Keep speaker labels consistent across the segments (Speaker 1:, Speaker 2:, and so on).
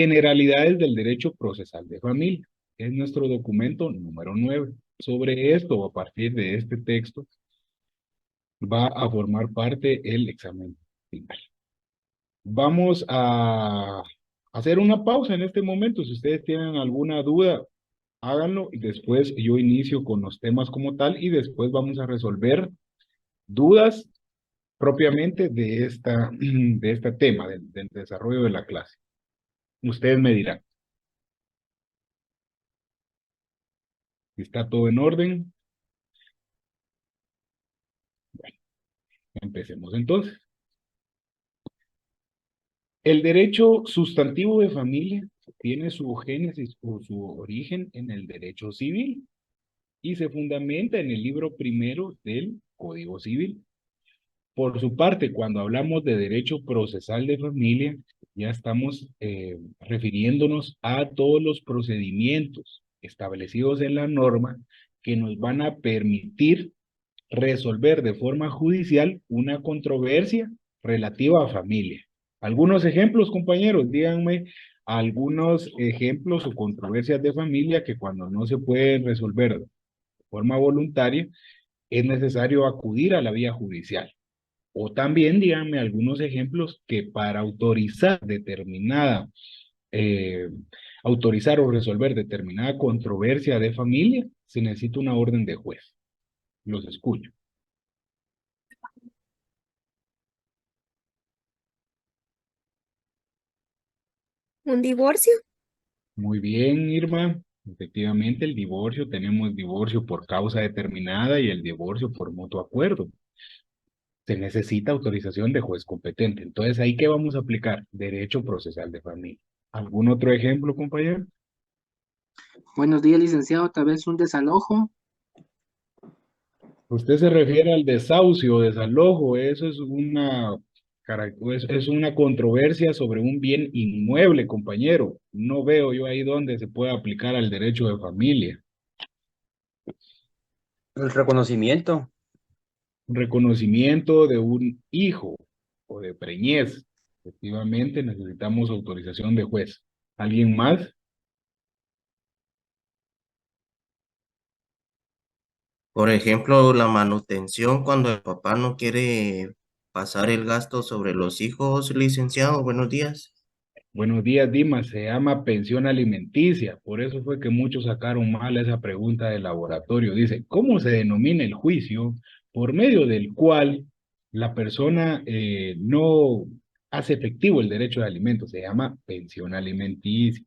Speaker 1: Generalidades del derecho procesal de familia. Es nuestro documento número 9. Sobre esto, o a partir de este texto, va a formar parte el examen final. Vamos a hacer una pausa en este momento. Si ustedes tienen alguna duda, háganlo y después yo inicio con los temas como tal y después vamos a resolver dudas propiamente de este tema, del desarrollo de la clase. Ustedes me dirán si está todo en orden. Bueno, empecemos entonces. El derecho sustantivo de familia tiene su génesis o su origen en el derecho civil y se fundamenta en el libro primero del Código Civil. Por su parte, cuando hablamos de derecho procesal de familia, ya estamos refiriéndonos a todos los procedimientos establecidos en la norma que nos van a permitir resolver de forma judicial una controversia relativa a familia. Algunos ejemplos, compañeros, díganme algunos ejemplos o controversias de familia que cuando no se pueden resolver de forma voluntaria, es necesario acudir a la vía judicial. O también díganme algunos ejemplos que para eh, autorizar o resolver determinada controversia de familia, se necesita una orden de juez. Los escucho.
Speaker 2: ¿Un divorcio?
Speaker 1: Muy bien, Irma. Efectivamente, el divorcio, tenemos divorcio por causa determinada y el divorcio por mutuo acuerdo. Se necesita autorización de juez competente. Entonces, ¿ahí qué vamos a aplicar? Derecho procesal de familia. ¿Algún otro ejemplo, compañero?
Speaker 3: Buenos días, licenciado. Tal vez un desalojo.
Speaker 1: Usted se refiere al desahucio o desalojo, eso es es una controversia sobre un bien inmueble, compañero. No veo yo ahí donde se puede aplicar al derecho de familia.
Speaker 4: El reconocimiento.
Speaker 1: Un reconocimiento de un hijo o de preñez. Efectivamente, necesitamos autorización de juez. ¿Alguien más?
Speaker 5: Por ejemplo, la manutención cuando el papá no quiere pasar el gasto sobre los hijos, licenciado. Buenos días.
Speaker 1: Buenos días, Dimas. Se llama pensión alimenticia. Por eso fue que muchos sacaron mal esa pregunta del laboratorio. Dice, ¿cómo se denomina el juicio por medio del cual la persona no hace efectivo el derecho de alimentos? Se llama pensión alimenticia.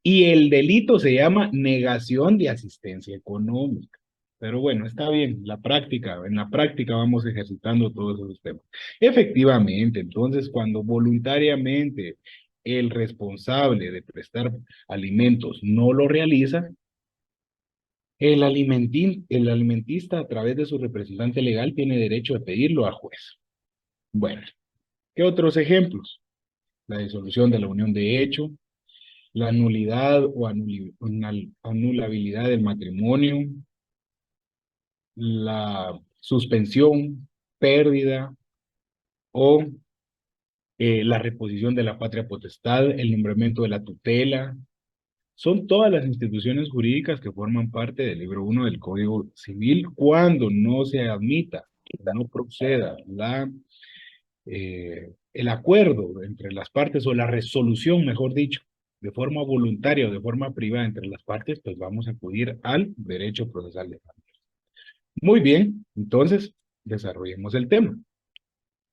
Speaker 1: Y el delito se llama negación de asistencia económica. Pero bueno, está bien, en la práctica vamos ejercitando todos esos temas. Efectivamente, entonces cuando voluntariamente el responsable de prestar alimentos no lo realiza, el alimentista a través de su representante legal tiene derecho a pedirlo al juez. Bueno, ¿qué otros ejemplos? La disolución de la unión de hecho, la nulidad o anulabilidad del matrimonio, la suspensión, pérdida o la reposición de la patria potestad, el nombramiento de la tutela. Son todas las instituciones jurídicas que forman parte del libro 1 del Código Civil cuando no se admita, no proceda el acuerdo entre las partes o la resolución, mejor dicho, de forma voluntaria o de forma privada entre las partes, pues vamos a acudir al derecho procesal de familia. Muy bien, entonces desarrollemos el tema.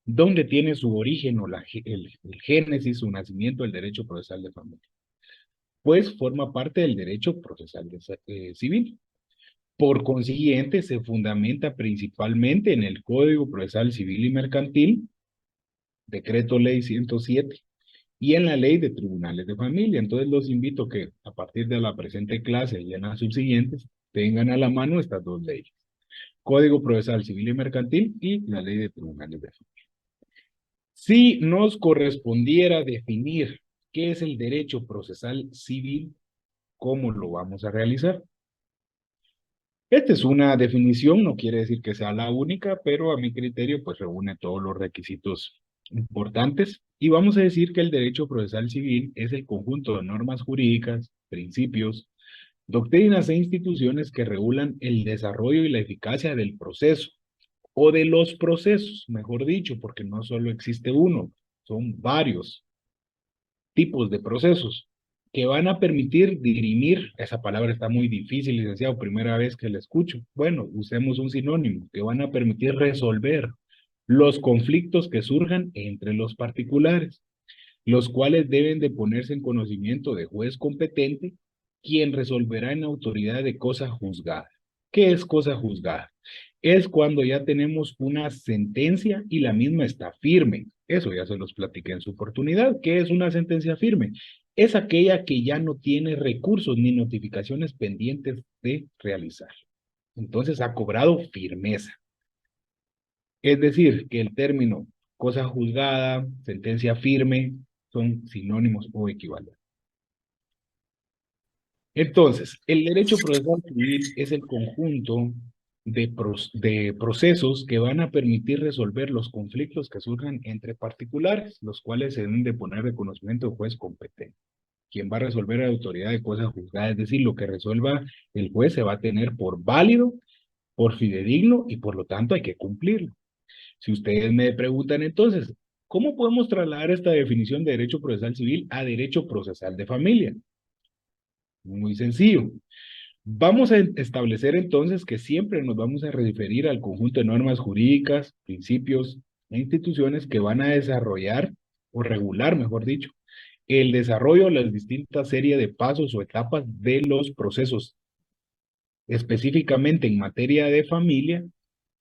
Speaker 1: ¿Dónde tiene su origen o el génesis, su nacimiento del derecho procesal de familia? Pues forma parte del derecho procesal civil. Por consiguiente, se fundamenta principalmente en el Código Procesal Civil y Mercantil, Decreto Ley 107, y en la Ley de Tribunales de Familia. Entonces los invito a que a partir de la presente clase y en las subsiguientes tengan a la mano estas dos leyes. Código Procesal Civil y Mercantil y la Ley de Tribunales de Familia. Si nos correspondiera definir qué es el derecho procesal civil, ¿cómo lo vamos a realizar? Esta es una definición, no quiere decir que sea la única, pero a mi criterio pues reúne todos los requisitos importantes y vamos a decir que el derecho procesal civil es el conjunto de normas jurídicas, principios, doctrinas e instituciones que regulan el desarrollo y la eficacia del proceso o de los procesos, mejor dicho, porque no solo existe uno, son varios tipos de procesos que van a permitir dirimir, esa palabra está muy difícil, licenciado, primera vez que la escucho. Bueno, usemos un sinónimo, que van a permitir resolver los conflictos que surjan entre los particulares, los cuales deben de ponerse en conocimiento de juez competente, quien resolverá en autoridad de cosa juzgada. ¿Qué es cosa juzgada? Es cuando ya tenemos una sentencia y la misma está firme. Eso ya se los platiqué en su oportunidad. ¿Qué es una sentencia firme? Es aquella que ya no tiene recursos ni notificaciones pendientes de realizar. Entonces ha cobrado firmeza. Es decir, que el término cosa juzgada, sentencia firme, son sinónimos o equivalentes. Entonces, el derecho procesal civil es el conjunto de procesos que van a permitir resolver los conflictos que surjan entre particulares, los cuales se deben de poner de conocimiento del juez competente. Quien va a resolver a la autoridad de cosa juzgada, es decir, lo que resuelva el juez se va a tener por válido, por fidedigno y por lo tanto hay que cumplirlo. Si ustedes me preguntan entonces, ¿cómo podemos trasladar esta definición de derecho procesal civil a derecho procesal de familia? Muy sencillo. Vamos a establecer entonces que siempre nos vamos a referir al conjunto de normas jurídicas, principios e instituciones que van a desarrollar o regular, mejor dicho, el desarrollo de las distintas series de pasos o etapas de los procesos, específicamente en materia de familia,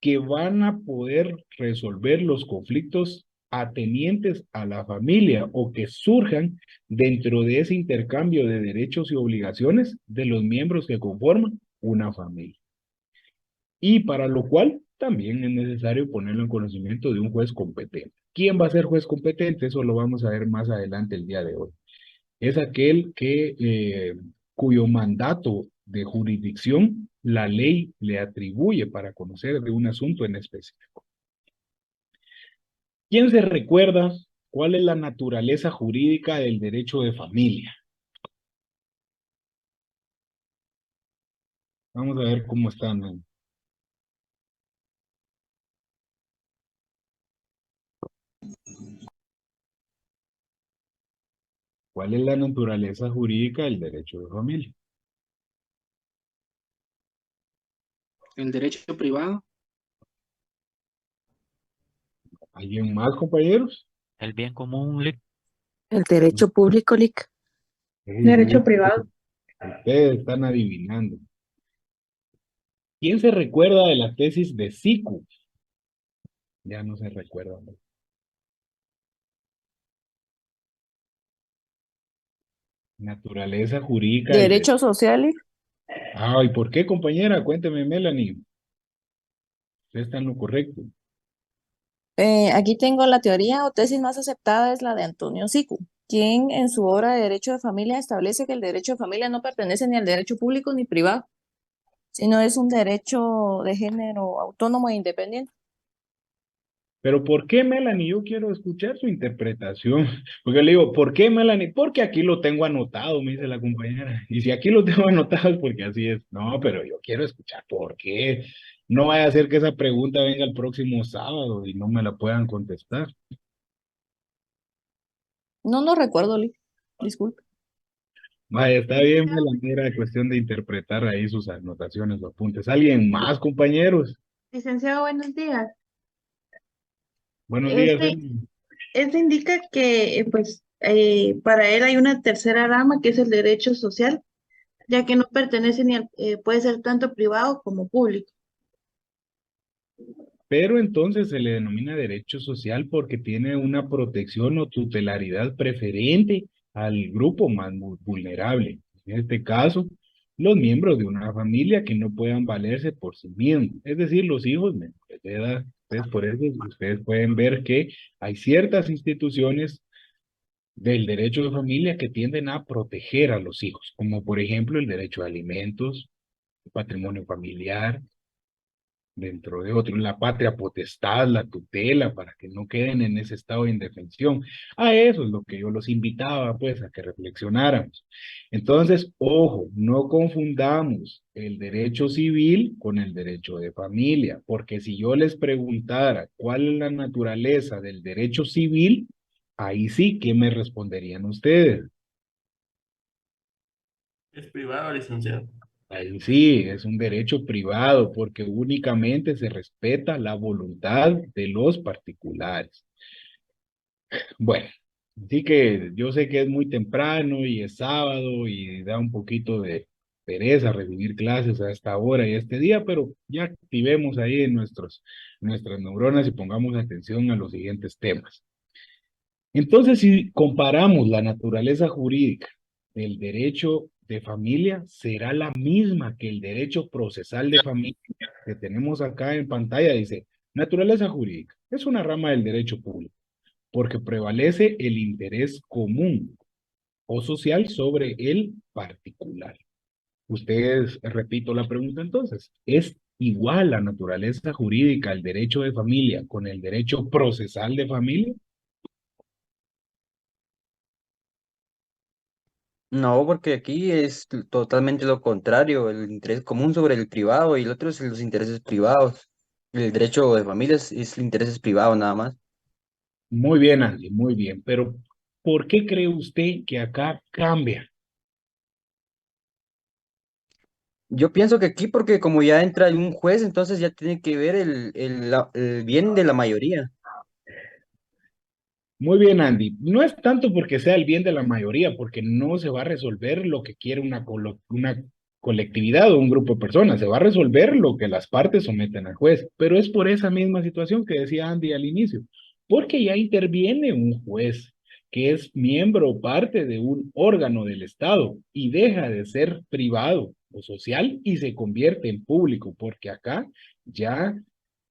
Speaker 1: que van a poder resolver los conflictos atenientes a la familia o que surjan dentro de ese intercambio de derechos y obligaciones de los miembros que conforman una familia. Y para lo cual también es necesario ponerlo en conocimiento de un juez competente. ¿Quién va a ser juez competente? Eso lo vamos a ver más adelante el día de hoy. Es aquel cuyo mandato de jurisdicción la ley le atribuye para conocer de un asunto en específico. ¿Quién se recuerda cuál es la naturaleza jurídica del derecho de familia? Vamos a ver cómo están, ¿no? ¿Cuál es la naturaleza jurídica del derecho de familia?
Speaker 3: El derecho privado,
Speaker 1: ¿Alguien más, compañeros?
Speaker 4: El bien común, Lic.
Speaker 2: El derecho público, Lic.
Speaker 6: Derecho privado.
Speaker 1: Ustedes están adivinando. ¿Quién se recuerda de la tesis de Sicu? Ya no se recuerda, ¿no? Naturaleza jurídica del derecho.
Speaker 2: Derecho social, Lic.
Speaker 1: Ay, ¿por qué, compañera? Cuénteme, Melanie. Usted está en lo correcto.
Speaker 2: Aquí tengo la teoría o tesis más aceptada es la de Antonio Sicu, quien en su obra de Derecho de Familia establece que el derecho de familia no pertenece ni al derecho público ni privado, sino es un derecho de género autónomo e independiente.
Speaker 1: Pero ¿por qué, Melanie? Yo quiero escuchar su interpretación. Porque le digo, ¿por qué, Melanie? Porque aquí lo tengo anotado, me dice la compañera. Y si aquí lo tengo anotado es porque así es. No, pero yo quiero escuchar por qué. No vaya a ser que esa pregunta venga el próximo sábado y no me la puedan contestar.
Speaker 2: No recuerdo, Lic. Disculpe.
Speaker 1: Vaya, está bien, Melanie, era cuestión de interpretar ahí sus anotaciones o apuntes. ¿Alguien más, compañeros?
Speaker 6: Licenciado, buenos días.
Speaker 1: Buenos días,
Speaker 6: Este,
Speaker 1: Emily.
Speaker 6: este indica que para él hay una tercera rama que es el derecho social, ya que no pertenece ni al, puede ser tanto privado como público.
Speaker 1: Pero entonces se le denomina derecho social porque tiene una protección o tutelaridad preferente al grupo más vulnerable. En este caso, los miembros de una familia que no puedan valerse por sí mismos, es decir, los hijos menores de edad. Entonces, por eso ustedes pueden ver que hay ciertas instituciones del derecho de familia que tienden a proteger a los hijos, como por ejemplo el derecho a alimentos, patrimonio familiar, dentro de otro, la patria potestad, la tutela, para que no queden en ese estado de indefensión. A eso es lo que yo los invitaba, pues, a que reflexionáramos. Entonces, ojo, no confundamos el derecho civil con el derecho de familia, porque si yo les preguntara cuál es la naturaleza del derecho civil, ahí sí, ¿qué me responderían ustedes?
Speaker 5: Es privado, licenciado.
Speaker 1: Ahí sí, es un derecho privado porque únicamente se respeta la voluntad de los particulares. Bueno, así que yo sé que es muy temprano y es sábado y da un poquito de pereza recibir clases a esta hora y este día, pero ya activemos ahí en nuestras neuronas y pongamos atención a los siguientes temas. Entonces, si comparamos la naturaleza jurídica del derecho de familia, será la misma que el derecho procesal de familia que tenemos acá en pantalla. Dice, naturaleza jurídica es una rama del derecho público porque prevalece el interés común o social sobre el particular. Ustedes, repito la pregunta entonces, ¿es igual la naturaleza jurídica, el derecho de familia con el derecho procesal de familia?
Speaker 4: No, porque aquí es totalmente lo contrario, el interés común sobre el privado y el otro es los intereses privados. El derecho de familia es intereses privados nada más.
Speaker 1: Muy bien, Andy, muy bien. Pero, ¿por qué cree usted que acá cambia?
Speaker 4: Yo pienso que aquí porque como ya entra un juez, entonces ya tiene que ver el bien de la mayoría.
Speaker 1: Muy bien, Andy. No es tanto porque sea el bien de la mayoría, porque no se va a resolver lo que quiere una colectividad o un grupo de personas, se va a resolver lo que las partes someten al juez. Pero es por esa misma situación que decía Andy al inicio, porque ya interviene un juez que es miembro o parte de un órgano del Estado y deja de ser privado o social y se convierte en público, porque acá ya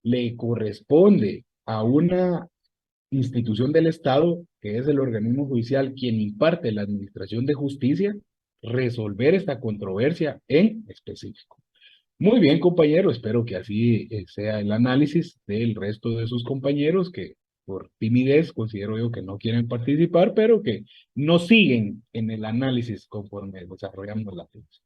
Speaker 1: le corresponde a una institución del Estado, que es el organismo judicial quien imparte la administración de justicia, resolver esta controversia en específico. Muy bien, compañero, espero que así sea el análisis del resto de sus compañeros que por timidez considero yo que no quieren participar, pero que nos siguen en el análisis conforme desarrollamos la tesis.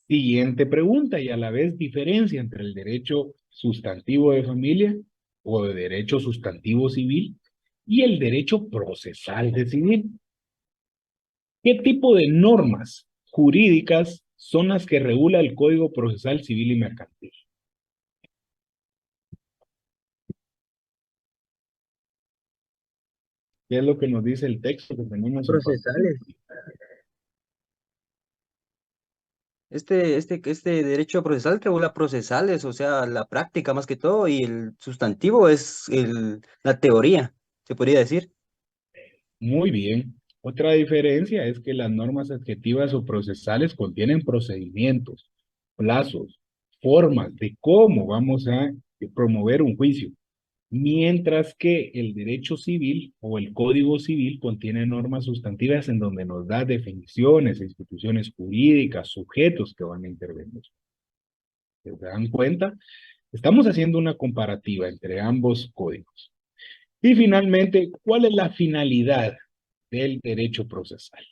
Speaker 1: Siguiente pregunta y a la vez diferencia entre el derecho sustantivo de familia o de derecho sustantivo civil y el derecho procesal de civil. ¿Qué tipo de normas jurídicas son las que regula el Código Procesal Civil y Mercantil? ¿Qué es lo que nos dice el texto que tenemos en pantalla?
Speaker 4: Procesales. Este derecho procesal regula procesales, o sea, la práctica más que todo, y el sustantivo es la teoría, se podría decir.
Speaker 1: Muy bien. Otra diferencia es que las normas adjetivas o procesales contienen procedimientos, plazos, formas de cómo vamos a promover un juicio, mientras que el derecho civil o el Código Civil contiene normas sustantivas en donde nos da definiciones, instituciones jurídicas, sujetos que van a intervenir. ¿Se dan cuenta? Estamos haciendo una comparativa entre ambos códigos. Y finalmente, ¿cuál es la finalidad del derecho procesal?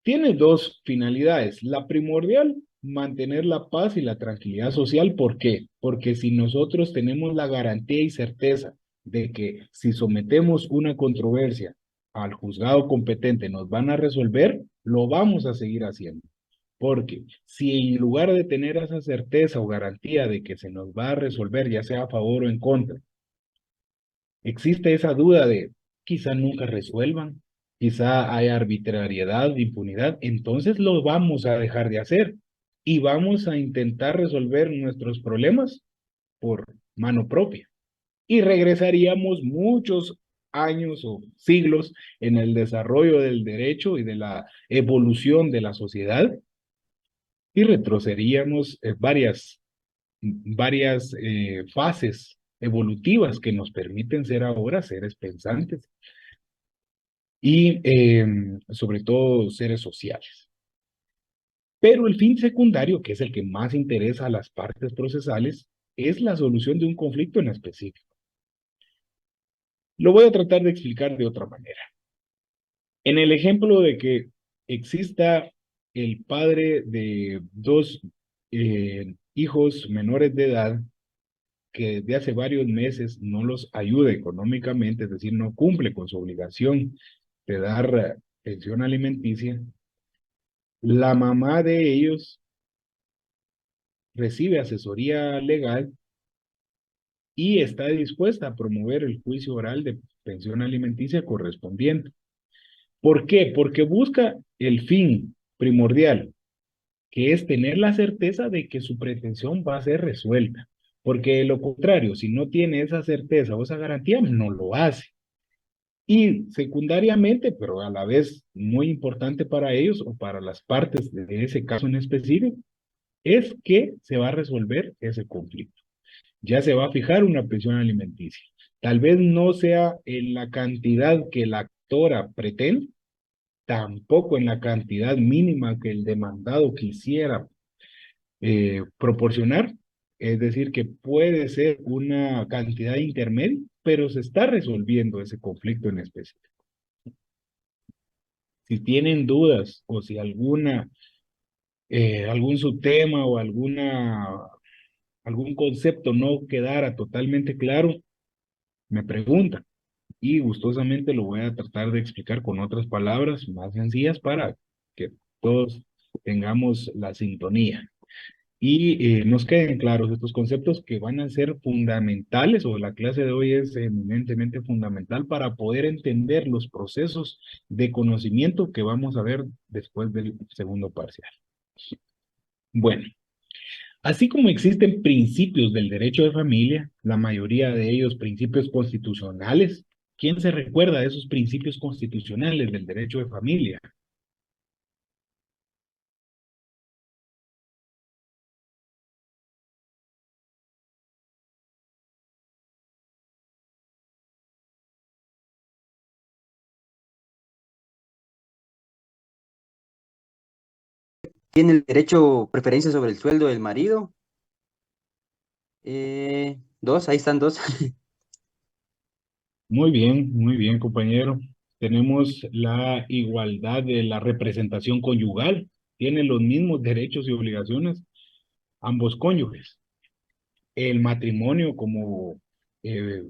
Speaker 1: Tiene dos finalidades. La primordial, mantener la paz y la tranquilidad social. ¿Por qué? Porque si nosotros tenemos la garantía y certeza de que si sometemos una controversia al juzgado competente nos van a resolver, lo vamos a seguir haciendo. Porque si en lugar de tener esa certeza o garantía de que se nos va a resolver, ya sea a favor o en contra, existe esa duda de quizá nunca resuelvan, quizá hay arbitrariedad, impunidad, entonces lo vamos a dejar de hacer y vamos a intentar resolver nuestros problemas por mano propia. Y regresaríamos muchos años o siglos en el desarrollo del derecho y de la evolución de la sociedad y retrocederíamos varias fases evolutivas que nos permiten ser ahora seres pensantes y sobre todo seres sociales. Pero el fin secundario, que es el que más interesa a las partes procesales, es la solución de un conflicto en específico. Lo voy a tratar de explicar de otra manera. En el ejemplo de que exista el padre de dos hijos menores de edad que desde hace varios meses no los ayuda económicamente, es decir, no cumple con su obligación de dar pensión alimenticia, la mamá de ellos recibe asesoría legal y está dispuesta a promover el juicio oral de pensión alimenticia correspondiente. ¿Por qué? Porque busca el fin primordial, que es tener la certeza de que su pretensión va a ser resuelta. Porque de lo contrario, si no tiene esa certeza o esa garantía, no lo hace. Y secundariamente, pero a la vez muy importante para ellos o para las partes de ese caso en específico, es que se va a resolver ese conflicto. Ya se va a fijar una pensión alimenticia. Tal vez no sea en la cantidad que la actora pretende, tampoco en la cantidad mínima que el demandado quisiera proporcionar, es decir, que puede ser una cantidad intermedia, pero se está resolviendo ese conflicto en específico. Si tienen dudas o si algún subtema o algún concepto no quedara totalmente claro, me preguntan y gustosamente lo voy a tratar de explicar con otras palabras más sencillas para que todos tengamos la sintonía y nos queden claros estos conceptos que van a ser fundamentales, o la clase de hoy es eminentemente fundamental para poder entender los procesos de conocimiento que vamos a ver después del segundo parcial. Bueno, así como existen principios del derecho de familia, la mayoría de ellos principios constitucionales, ¿quién se recuerda de esos principios constitucionales del derecho de familia?
Speaker 4: Tiene el derecho preferencia sobre el sueldo del marido. Dos, ahí están dos.
Speaker 1: Muy bien, compañero. Tenemos la igualdad de la representación conyugal. Tienen los mismos derechos y obligaciones ambos cónyuges. El matrimonio como eh,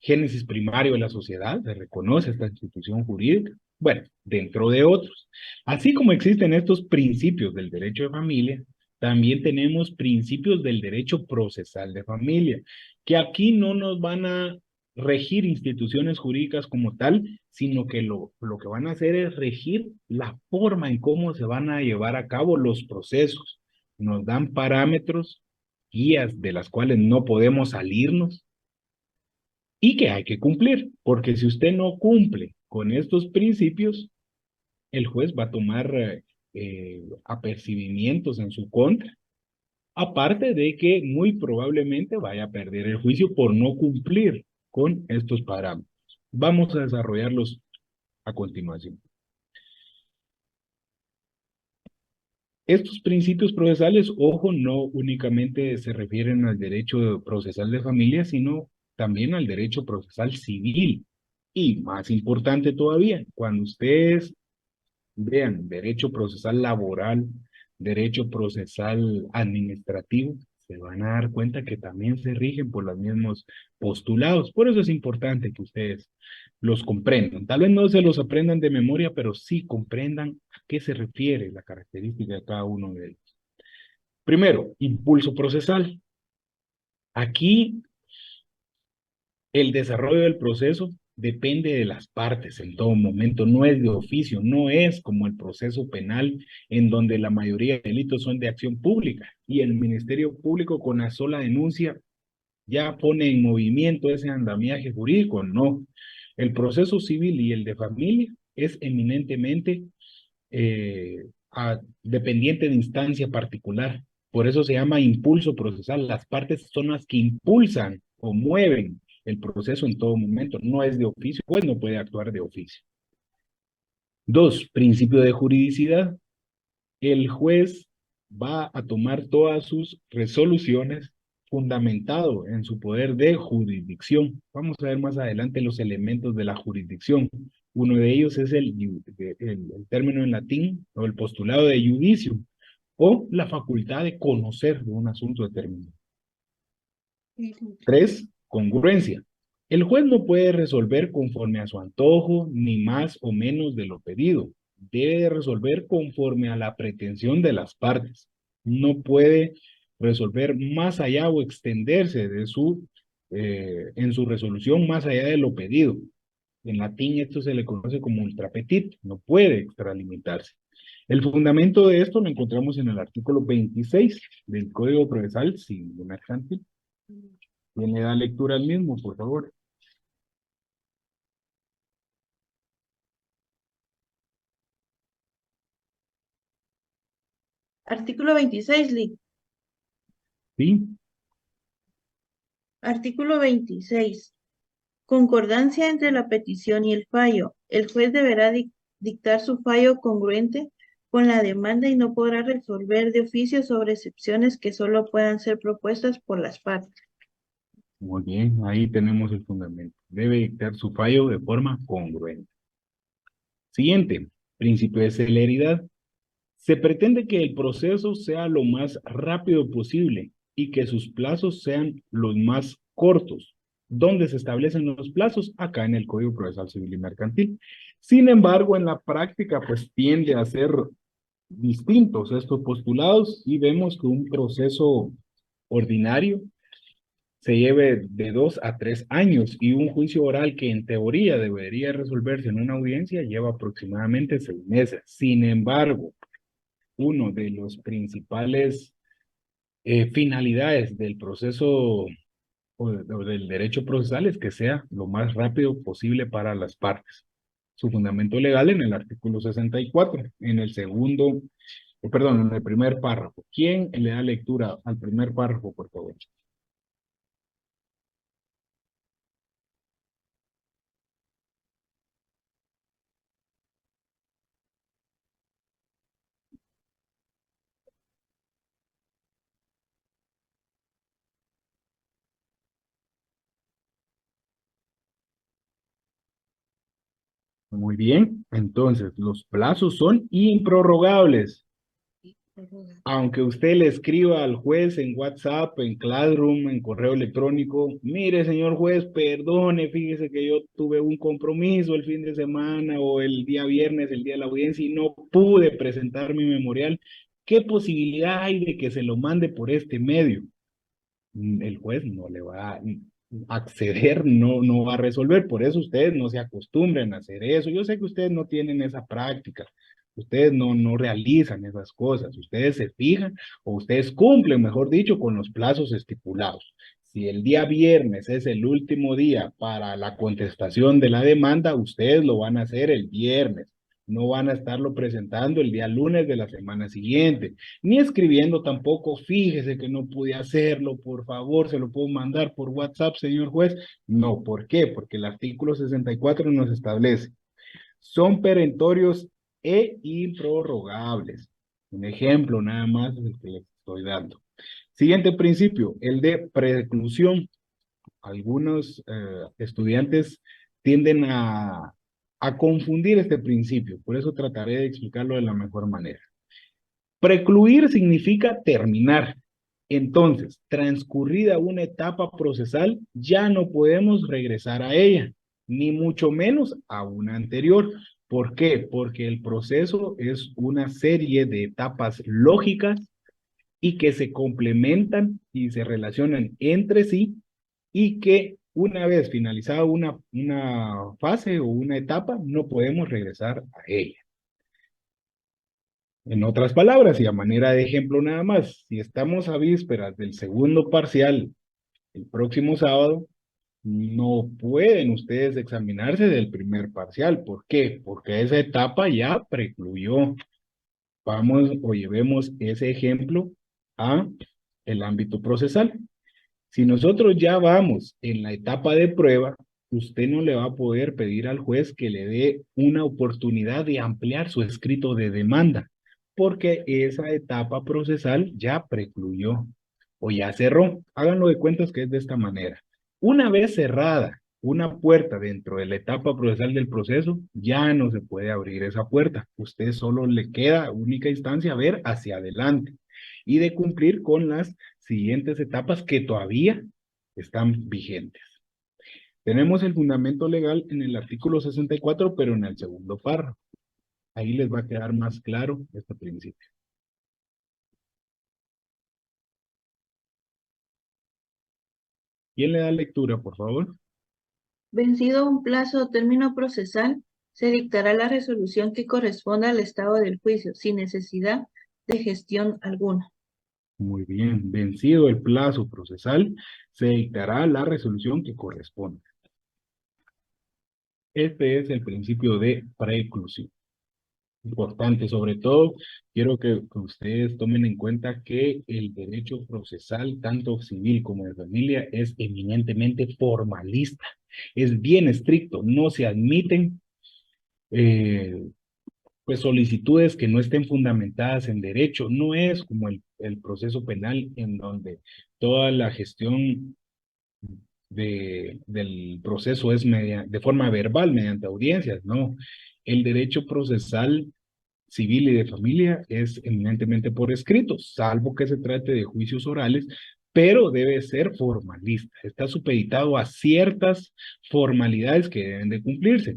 Speaker 1: génesis primario de la sociedad, se reconoce esta institución jurídica. Bueno, dentro de otros. Así como existen estos principios del derecho de familia, también tenemos principios del derecho procesal de familia, que aquí no nos van a regir instituciones jurídicas como tal, sino que lo que van a hacer es regir la forma en cómo se van a llevar a cabo los procesos. Nos dan parámetros, guías de las cuales no podemos salirnos y que hay que cumplir, porque si usted no cumple con estos principios, el juez va a tomar apercibimientos en su contra, aparte de que muy probablemente vaya a perder el juicio por no cumplir con estos parámetros. Vamos a desarrollarlos a continuación. Estos principios procesales, ojo, no únicamente se refieren al derecho procesal de familia, sino también al derecho procesal civil. Y más importante todavía, cuando ustedes vean derecho procesal laboral, derecho procesal administrativo, se van a dar cuenta que también se rigen por los mismos postulados. Por eso es importante que ustedes los comprendan. Tal vez no se los aprendan de memoria, pero sí comprendan a qué se refiere la característica de cada uno de ellos. Primero, impulso procesal. Aquí el desarrollo del proceso depende de las partes en todo momento, no es de oficio, no es como el proceso penal en donde la mayoría de delitos son de acción pública y el Ministerio Público con la sola denuncia ya pone en movimiento ese andamiaje jurídico. No, el proceso civil y el de familia es eminentemente dependiente de instancia particular. Por eso se llama impulso procesal. Las partes son las que impulsan o mueven el proceso en todo momento. No es de oficio, pues no puede actuar de oficio. Dos, principio de juridicidad. el juez va a tomar todas sus resoluciones fundamentado en su poder de jurisdicción. Vamos a ver más adelante los elementos de la jurisdicción. Uno de ellos es el término en latín o el postulado de judicio o la facultad de conocer de un asunto determinado. 3, congruencia. El juez no puede resolver conforme a su antojo, ni más o menos de lo pedido. Debe de resolver conforme a la pretensión de las partes. No puede resolver más allá o extenderse de en su resolución más allá de lo pedido. En latín esto se le conoce como ultra petit, no puede extralimitarse. El fundamento de esto lo encontramos en el artículo 26 del Código Procesal Civil Mercantil. ¿Quién le da lectura al mismo, por favor?
Speaker 6: Artículo 26, Lee.
Speaker 1: Sí,
Speaker 6: Artículo 26. Concordancia entre la petición y el fallo. El juez deberá dictar su fallo congruente con la demanda y no podrá resolver de oficio sobre excepciones que solo puedan ser propuestas por las partes.
Speaker 1: muy bien, ahí tenemos el fundamento. Debe dictar su fallo de forma congruente. Siguiente, principio de celeridad. Se pretende que el proceso sea lo más rápido posible y que sus plazos sean los más cortos. ¿Dónde se establecen los plazos? Acá en el Código Procesal Civil y Mercantil. Sin embargo, en la práctica, pues tiende a ser distintos estos postulados y vemos que un proceso ordinario se lleve de 2 a 3 años y un juicio oral que en teoría debería resolverse en una audiencia lleva aproximadamente 6 meses. Sin embargo, uno de los principales finalidades del proceso o del derecho procesal es que sea lo más rápido posible para las partes. Su fundamento legal en el artículo 64, en el segundo, perdón, en el primer párrafo. ¿Quién le da lectura al primer párrafo, por favor? Muy bien, entonces los plazos son improrrogables. Aunque usted le escriba al juez en WhatsApp, en Classroom, en correo electrónico, mire, señor juez, perdone, fíjese que yo tuve un compromiso el fin de semana o el día viernes, el día de la audiencia, y no pude presentar mi memorial. ¿Qué posibilidad hay de que se lo mande por este medio? El juez no le va a acceder, no va a resolver. Por eso ustedes no se acostumbren a hacer eso. Yo sé que ustedes no tienen esa práctica. Ustedes no realizan esas cosas. Ustedes se fijan o ustedes cumplen, mejor dicho, con los plazos estipulados. Si el día viernes es el último día para la contestación de la demanda, ustedes lo van a hacer el viernes. No van a estarlo presentando el día lunes de la semana siguiente, ni escribiendo tampoco, fíjese que no pude hacerlo, por favor, se lo puedo mandar por WhatsApp, señor juez. No, ¿por qué? Porque el artículo 64 nos establece, son perentorios e improrrogables. Un ejemplo nada más es el que les estoy dando. Siguiente principio, el de preclusión. Algunos estudiantes tienden a confundir este principio, por eso trataré de explicarlo de la mejor manera. Precluir significa terminar. Entonces, transcurrida una etapa procesal, ya no podemos regresar a ella, ni mucho menos a una anterior. ¿Por qué? Porque el proceso es una serie de etapas lógicas y que se complementan y se relacionan entre sí y que una vez finalizada una fase o una etapa, no podemos regresar a ella. En otras palabras, y a manera de ejemplo nada más, si estamos a vísperas del segundo parcial el próximo sábado, no pueden ustedes examinarse del primer parcial. ¿Por qué? Porque esa etapa ya precluyó. Vamos o llevemos ese ejemplo a el ámbito procesal. Si nosotros ya vamos en la etapa de prueba, usted no le va a poder pedir al juez que le dé una oportunidad de ampliar su escrito de demanda. porque esa etapa procesal ya precluyó o ya cerró. Háganlo de cuentas que es de esta manera. Una vez cerrada una puerta dentro de la etapa procesal del proceso, ya no se puede abrir esa puerta. Usted solo le queda única instancia ver hacia adelante y de cumplir con las siguientes etapas que todavía están vigentes. Tenemos el fundamento legal en el artículo 64, pero en el segundo párrafo. Ahí les va a quedar más claro este principio. ¿Quién le da lectura, por favor?
Speaker 6: Vencido un plazo o término procesal, se dictará la resolución que corresponda al estado del juicio, sin necesidad de gestión alguna.
Speaker 1: Muy bien. Vencido el plazo procesal, se dictará la resolución que corresponde. Este es el principio de preclusión. Importante, sobre todo, quiero que ustedes tomen en cuenta que el derecho procesal, tanto civil como de familia, es eminentemente formalista. Es bien estricto, no se admiten pues solicitudes que no estén fundamentadas en derecho. No es como el proceso penal en donde toda la gestión del proceso es de forma verbal, mediante audiencias, no. El derecho procesal civil y de familia es eminentemente por escrito, salvo que se trate de juicios orales, pero debe ser formalista. Está supeditado a ciertas formalidades que deben de cumplirse.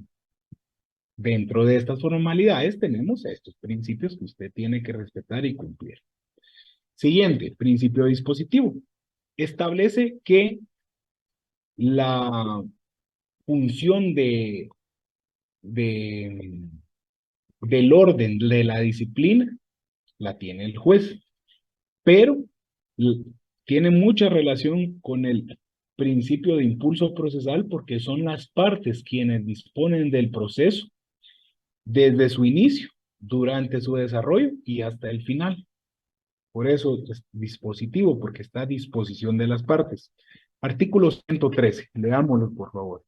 Speaker 1: Dentro de estas formalidades tenemos estos principios que usted tiene que respetar y cumplir. Siguiente, principio dispositivo. Establece que la función de, del orden de la disciplina la tiene el juez, pero tiene mucha relación con el principio de impulso procesal porque son las partes quienes disponen del proceso desde su inicio, durante su desarrollo y hasta el final. Por eso es dispositivo, porque está a disposición de las partes. Artículo 113, leámoslo por favor.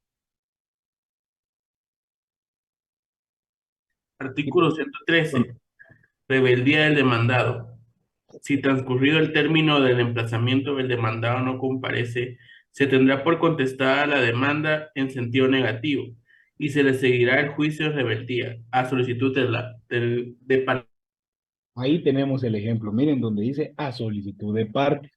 Speaker 7: Artículo 113. Rebeldía del demandado. Si transcurrido el término del emplazamiento del demandado no comparece, se tendrá por contestada la demanda en sentido negativo y se le seguirá el juicio de rebeldía a solicitud de parte.
Speaker 1: Ahí tenemos el ejemplo, miren, donde dice a solicitud de parte.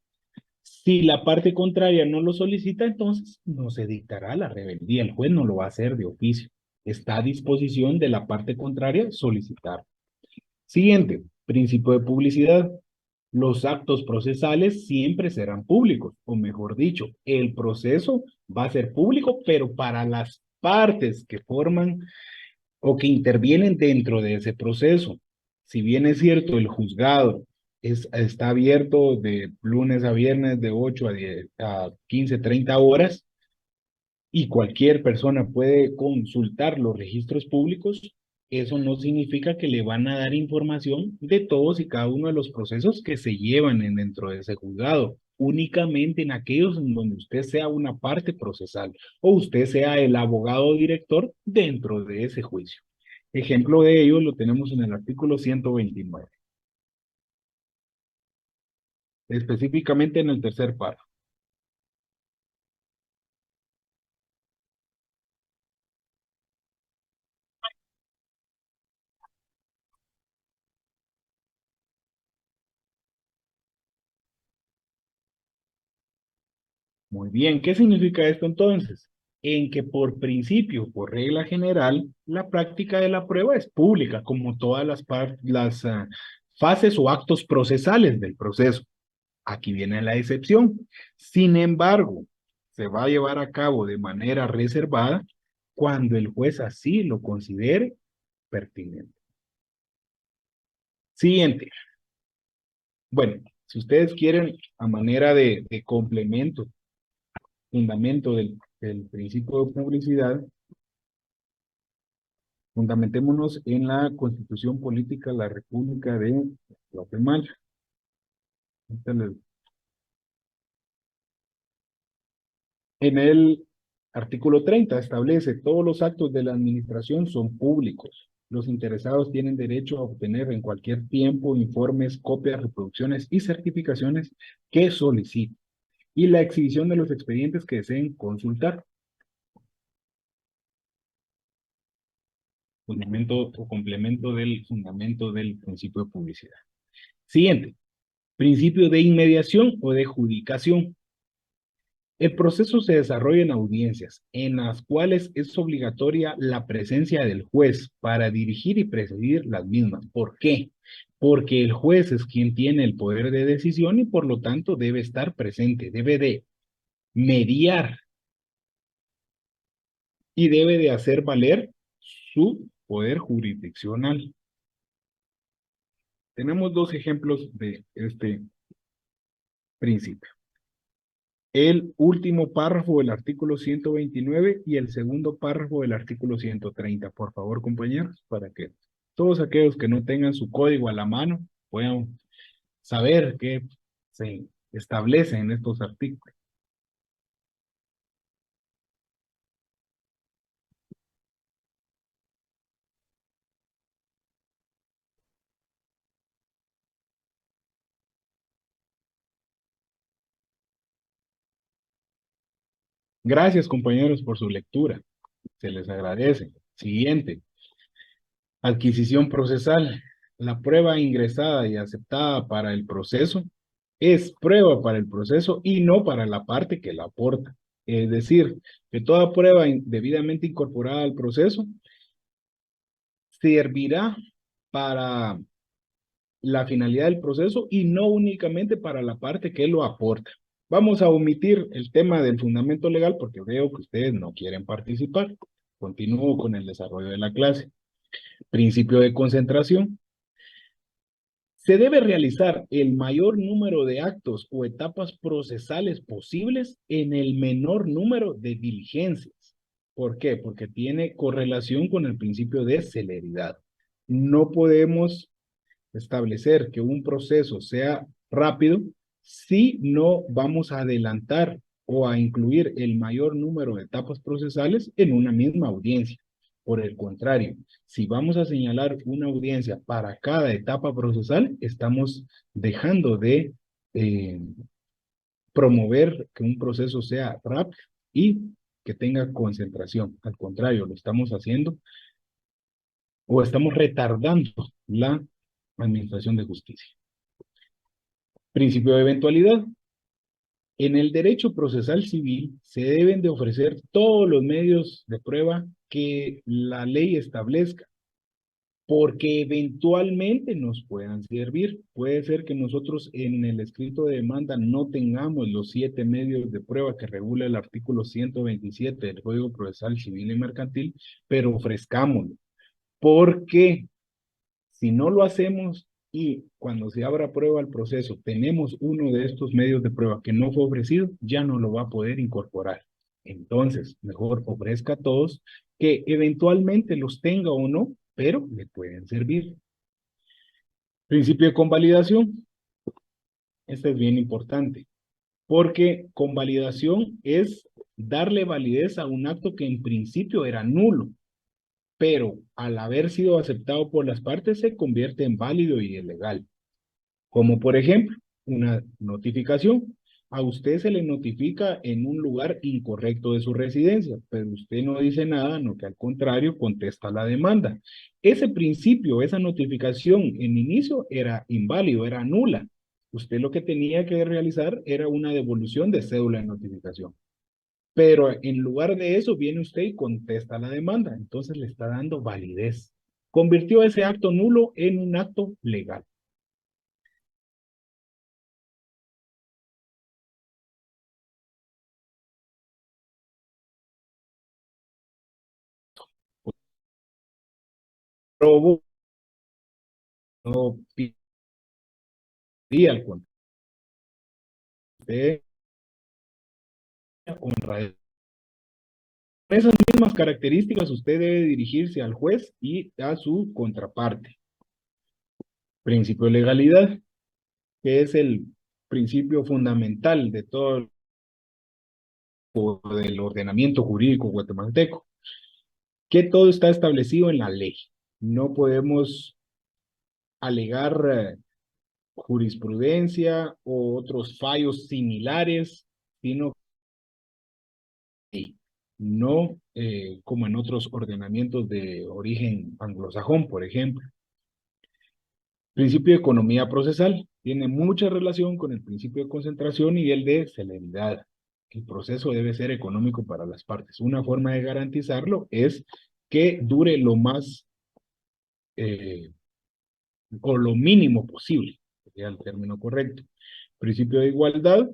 Speaker 1: Si la parte contraria no lo solicita, entonces no se dictará la rebeldía. El juez no lo va a hacer de oficio. Está a disposición de la parte contraria solicitar. Siguiente, principio de publicidad. Los actos procesales siempre serán públicos, o mejor dicho, el proceso va a ser público, pero para las partes que forman o que intervienen dentro de ese proceso. Si bien es cierto, el juzgado está abierto de lunes a viernes de 8 a 15, 30 horas, y cualquier persona puede consultar los registros públicos, eso no significa que le van a dar información de todos y cada uno de los procesos que se llevan dentro de ese juzgado, únicamente en aquellos en donde usted sea una parte procesal o usted sea el abogado director dentro de ese juicio. Ejemplo de ello lo tenemos en el artículo 129, específicamente en el tercer párrafo. Muy bien, ¿qué significa esto entonces? En que por principio, por regla general, la práctica de la prueba es pública, como todas las fases o actos procesales del proceso. Aquí viene la excepción. Sin embargo, se va a llevar a cabo de manera reservada cuando el juez así lo considere pertinente. Siguiente. Bueno, si ustedes quieren, a manera de complemento, fundamento del principio de publicidad, fundamentémonos en la Constitución Política de la República de Guatemala. En el artículo 30 establece todos los actos de la administración son públicos. Los interesados tienen derecho a obtener en cualquier tiempo informes, copias, reproducciones y certificaciones que soliciten, y la exhibición de los expedientes que deseen consultar. Fundamento o complemento del fundamento del principio de publicidad. Siguiente. Principio de inmediación o de judicación. El proceso se desarrolla en audiencias, en las cuales es obligatoria la presencia del juez para dirigir y presidir las mismas. ¿Por qué? Porque el juez es quien tiene el poder de decisión y por lo tanto debe estar presente, debe de mediar y debe de hacer valer su poder jurisdiccional. Tenemos dos ejemplos de este principio. El último párrafo del artículo 129 y el segundo párrafo del artículo 130. Por favor, compañeros, para que todos aquellos que no tengan su código a la mano puedan saber qué se establece en estos artículos. Gracias, compañeros, por su lectura. Se les agradece. Siguiente. Adquisición procesal. La prueba ingresada y aceptada para el proceso es prueba para el proceso y no para la parte que la aporta. Es decir, que toda prueba debidamente incorporada al proceso servirá para la finalidad del proceso y no únicamente para la parte que lo aporta. Vamos a omitir el tema del fundamento legal porque veo que ustedes no quieren participar. Continúo con el desarrollo de la clase. Principio de concentración. Se debe realizar el mayor número de actos o etapas procesales posibles en el menor número de diligencias. ¿Por qué? Porque tiene correlación con el principio de celeridad. No podemos establecer que un proceso sea rápido si no vamos a adelantar o a incluir el mayor número de etapas procesales en una misma audiencia. Por el contrario, si vamos a señalar una audiencia para cada etapa procesal, estamos dejando de promover que un proceso sea rápido y que tenga concentración. Al contrario, lo estamos haciendo o estamos retardando la administración de justicia. Principio de eventualidad. En el derecho procesal civil se deben de ofrecer todos los medios de prueba que la ley establezca, porque eventualmente nos puedan servir. Puede ser que nosotros en el escrito de demanda no tengamos los 7 medios de prueba que regula el artículo 127 del Código Procesal Civil y Mercantil, pero ofrezcámoslo. Porque si no lo hacemos y cuando se abra prueba al proceso tenemos uno de estos medios de prueba que no fue ofrecido, ya no lo va a poder incorporar. Entonces, mejor ofrezca a todos que eventualmente los tenga o no, pero le pueden servir. Principio de convalidación. Este es bien importante, porque convalidación es darle validez a un acto que en principio era nulo, pero al haber sido aceptado por las partes se convierte en válido y legal. Como por ejemplo, una notificación. A usted se le notifica en un lugar incorrecto de su residencia, pero usted no dice nada, no que al contrario contesta la demanda. Ese principio, esa notificación en inicio era inválido, era nula. Usted lo que tenía que realizar era una devolución de cédula de notificación. Pero en lugar de eso viene usted y contesta la demanda. Entonces le está dando validez. Convirtió ese acto nulo en un acto legal. Probó, no pidía al contrario. Usted honra. Con esas mismas características usted debe dirigirse al juez y a su contraparte. Principio de legalidad, que es el principio fundamental de todo el ordenamiento jurídico guatemalteco, que todo está establecido en la ley. no podemos alegar jurisprudencia o otros fallos similares, sino que no como en otros ordenamientos de origen anglosajón, por ejemplo. Principio de economía procesal tiene mucha relación con el principio de concentración y el de celeridad. El proceso debe ser económico para las partes. Una forma de garantizarlo es que dure lo más o lo mínimo posible, sería el término correcto. Principio de igualdad,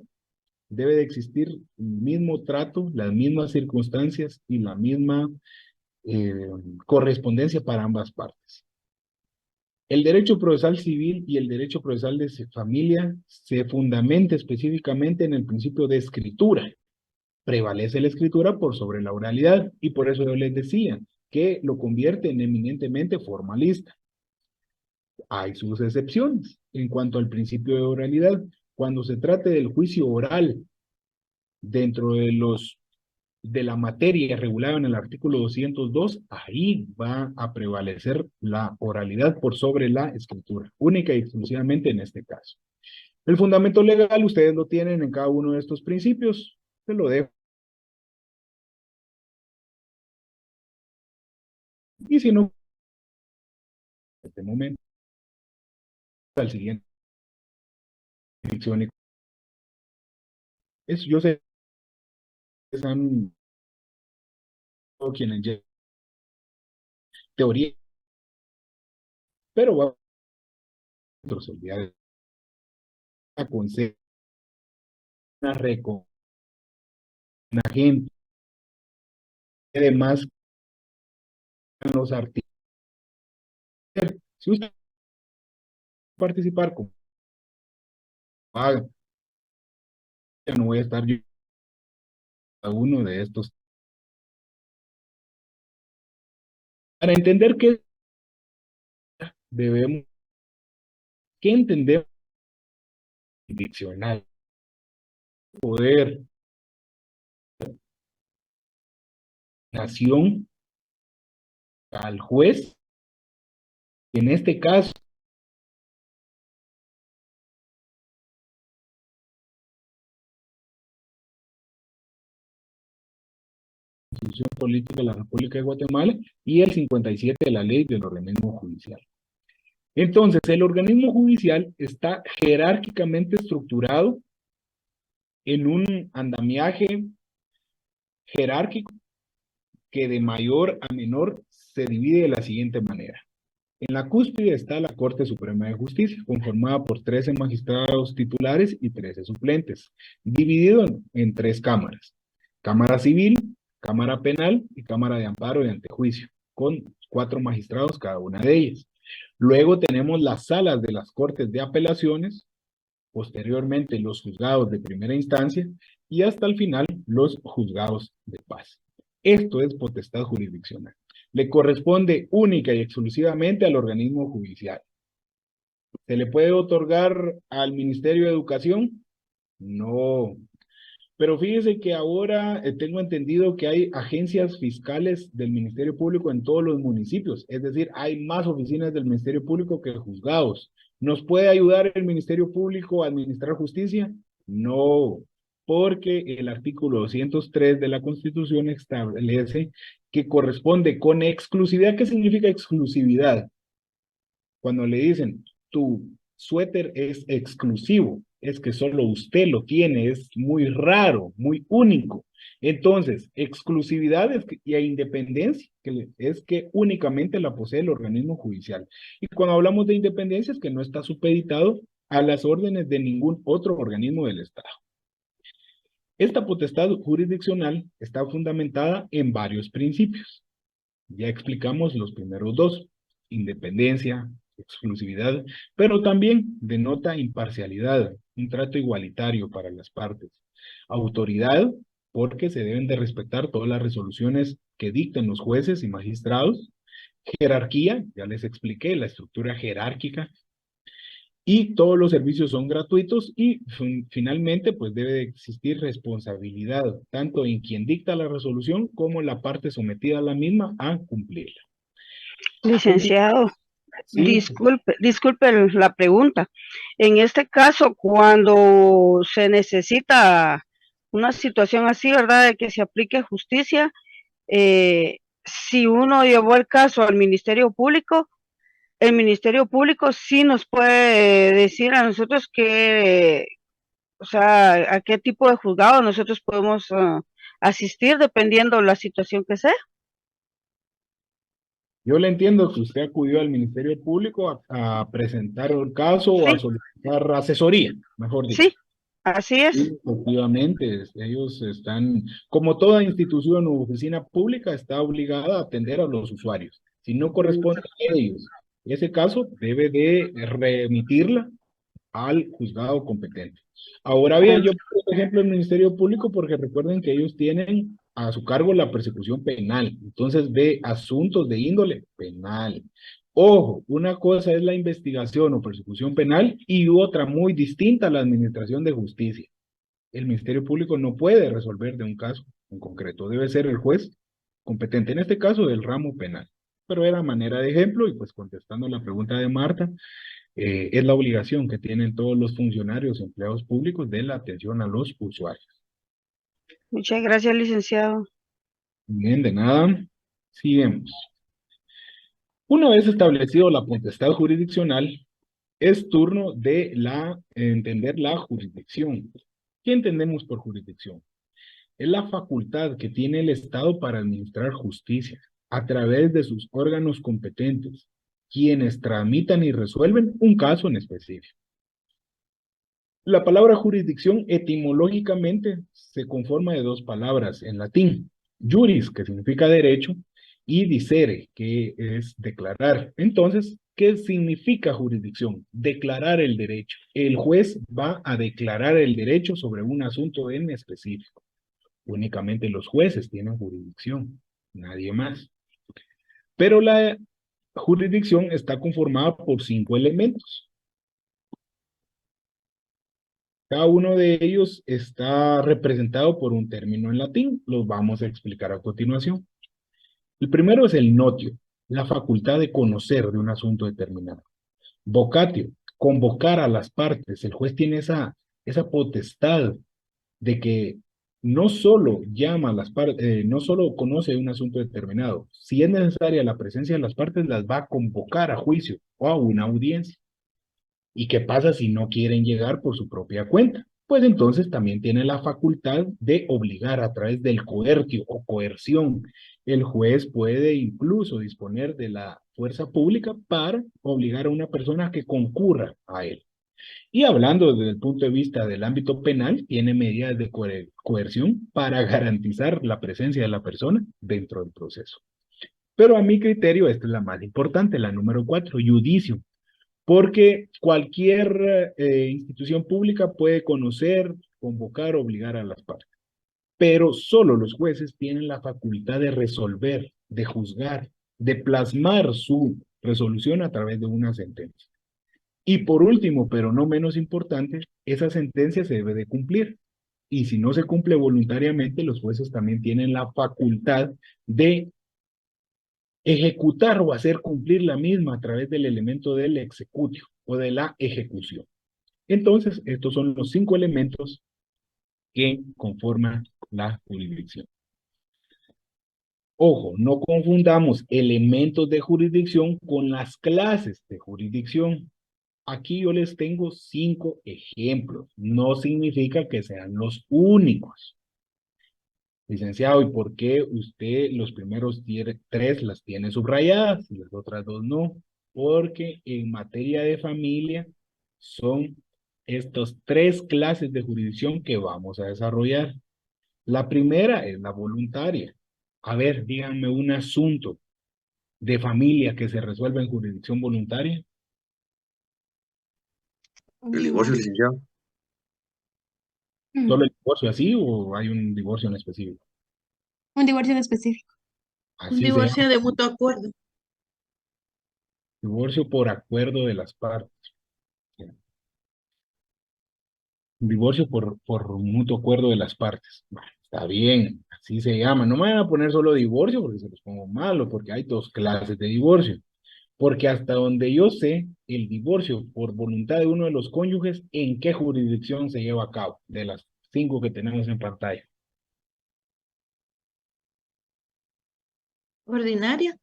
Speaker 1: debe de existir el mismo trato, las mismas circunstancias y la misma correspondencia para ambas partes. El derecho procesal civil y el derecho procesal de familia se fundamenta específicamente en el principio de escritura. Prevalece la escritura por sobre la oralidad y por eso yo les decía que lo convierte en eminentemente formalista. Hay sus excepciones en cuanto al principio de oralidad. Cuando se trate del juicio oral dentro de la materia regulada en el artículo 202, ahí va a prevalecer la oralidad por sobre la escritura, única y exclusivamente en este caso. El fundamento legal ustedes lo tienen en cada uno de estos principios, se lo dejo. Y si no, en este momento, al siguiente dicción. Yo sé que están quienes llevan teoría, pero va a el día de aconsejar una reco, una gente, además los artículos. Si usted participar con haga, ya no voy a estar yo a uno de estos. Para entender qué debemos, qué entendemos diccional, poder, nación, al juez, en este caso, Constitución Política de la República de Guatemala y el 57 de la Ley del Organismo Judicial. Entonces, el organismo judicial está jerárquicamente estructurado en un andamiaje jerárquico que de mayor a menor se divide de la siguiente manera. En la cúspide está la Corte Suprema de Justicia, conformada por 13 magistrados titulares y 13 suplentes, dividido en 3 cámaras. Cámara Civil, Cámara Penal y Cámara de Amparo y Antejuicio, con 4 magistrados cada una de ellas. Luego tenemos las salas de las Cortes de Apelaciones, posteriormente los juzgados de primera instancia y hasta el final los juzgados de paz. Esto es potestad jurisdiccional. Le corresponde única y exclusivamente al organismo judicial. ¿Se le puede otorgar al Ministerio de Educación? No. Pero fíjese que ahora tengo entendido que hay agencias fiscales del Ministerio Público en todos los municipios. Es decir, hay más oficinas del Ministerio Público que juzgados. ¿Nos puede ayudar el Ministerio Público a administrar justicia? No, porque el artículo 203 de la Constitución establece que corresponde con exclusividad. ¿Qué significa exclusividad? Cuando le dicen, tu suéter es exclusivo, es que solo usted lo tiene, es muy raro, muy único. Entonces, exclusividad y independencia es que únicamente la posee el organismo judicial. Y cuando hablamos de independencia es que no está supeditado a las órdenes de ningún otro organismo del Estado. Esta potestad jurisdiccional está fundamentada en varios principios. Ya explicamos los primeros 2, independencia, exclusividad, pero también denota imparcialidad, un trato igualitario para las partes. Autoridad, porque se deben de respetar todas las resoluciones que dictan los jueces y magistrados. Jerarquía, ya les expliqué, la estructura jerárquica. Y todos los servicios son gratuitos y finalmente pues debe de existir responsabilidad, tanto en quien dicta la resolución como en la parte sometida a la misma a cumplirla.
Speaker 8: Licenciado,
Speaker 1: Sí,
Speaker 8: disculpe la pregunta. En este caso, cuando se necesita una situación así, ¿verdad? De que se aplique justicia, si uno llevó el caso al Ministerio Público, el Ministerio Público sí nos puede decir a nosotros que, o sea, a qué tipo de juzgado nosotros podemos asistir dependiendo la situación que sea.
Speaker 1: yo le entiendo que usted acudió al Ministerio Público a presentar el caso o a
Speaker 8: Sí,
Speaker 1: solicitar asesoría, mejor dicho.
Speaker 8: sí, así es.
Speaker 1: Sí, efectivamente, ellos están, como toda institución u oficina pública, está obligada a atender a los usuarios. Si no corresponde a ellos ese caso, debe de remitirla al juzgado competente. Ahora bien, yo, por ejemplo, el Ministerio Público, porque recuerden que ellos tienen a su cargo la persecución penal, entonces ve asuntos de índole penal. Ojo, una cosa es la investigación o persecución penal y otra muy distinta, la administración de justicia. El Ministerio Público no puede resolver de un caso en concreto, debe ser el juez competente, en este caso del ramo penal. Pero era manera de ejemplo y pues contestando la pregunta de Marta, es la obligación que tienen todos los funcionarios, empleados públicos de la atención a los usuarios.
Speaker 8: Muchas gracias, licenciado.
Speaker 1: Bien, de nada. Sigamos. Una vez establecido la potestad jurisdiccional, es turno de entender la jurisdicción. ¿Qué entendemos por jurisdicción? Es la facultad que tiene el Estado para administrar justicia a través de sus órganos competentes, quienes tramitan y resuelven un caso en específico. La palabra jurisdicción etimológicamente se conforma de dos palabras en latín, juris, que significa derecho, y dicere, que es declarar. Entonces, ¿qué significa jurisdicción? Declarar el derecho. El juez va a declarar el derecho sobre un asunto en específico. Únicamente los jueces tienen jurisdicción, nadie más. Pero la jurisdicción está conformada por 5 elementos. Cada uno de ellos está representado por un término en latín. Los vamos a explicar a continuación. El primero es el notio, la facultad de conocer de un asunto determinado. Vocatio, convocar a las partes. El juez tiene esa potestad de que no solo llama a las partes, no solo conoce un asunto determinado. Si es necesaria la presencia de las partes, las va a convocar a juicio o a una audiencia. ¿Y qué pasa si no quieren llegar por su propia cuenta? Pues entonces también tiene la facultad de obligar a través del coercio o coerción. El juez puede incluso disponer de la fuerza pública para obligar a una persona a que concurra a él. Y hablando desde el punto de vista del ámbito penal, tiene medidas de coerción para garantizar la presencia de la persona dentro del proceso. Pero a mi criterio, esta es la más importante, la número 4, judicio. Porque cualquier institución pública puede conocer, convocar, obligar a las partes. Pero solo los jueces tienen la facultad de resolver, de juzgar, de plasmar su resolución a través de una sentencia. Y por último, pero no menos importante, esa sentencia se debe de cumplir. Y si no se cumple voluntariamente, los jueces también tienen la facultad de ejecutar o hacer cumplir la misma a través del elemento del executio o de la ejecución. Entonces, estos son los 5 elementos que conforman la jurisdicción. Ojo, no confundamos elementos de jurisdicción con las clases de jurisdicción. Aquí yo les tengo 5 ejemplos. No significa que sean los únicos. Licenciado, ¿y por qué usted los primeros 3 las tiene subrayadas y las otras 2 no? Porque en materia de familia son estas 3 clases de jurisdicción que vamos a desarrollar. La primera es la voluntaria. A ver, díganme un asunto de familia que se resuelva en jurisdicción voluntaria.
Speaker 4: El divorcio, licenciado.
Speaker 1: ¿Solo el divorcio así o hay un divorcio en específico?
Speaker 2: Un divorcio en específico.
Speaker 6: Un
Speaker 1: Así se
Speaker 6: divorcio
Speaker 1: llama,
Speaker 6: de mutuo acuerdo.
Speaker 1: divorcio por acuerdo de las partes. Un divorcio por mutuo acuerdo de las partes. Bueno, está bien, así se llama. No me van a poner solo divorcio porque se los pongo malo, porque hay 2 clases de divorcio. Porque hasta donde yo sé, el divorcio por voluntad de uno de los cónyuges, ¿en qué jurisdicción se lleva a cabo? De las 5 que tenemos en pantalla.
Speaker 6: Ordinaria.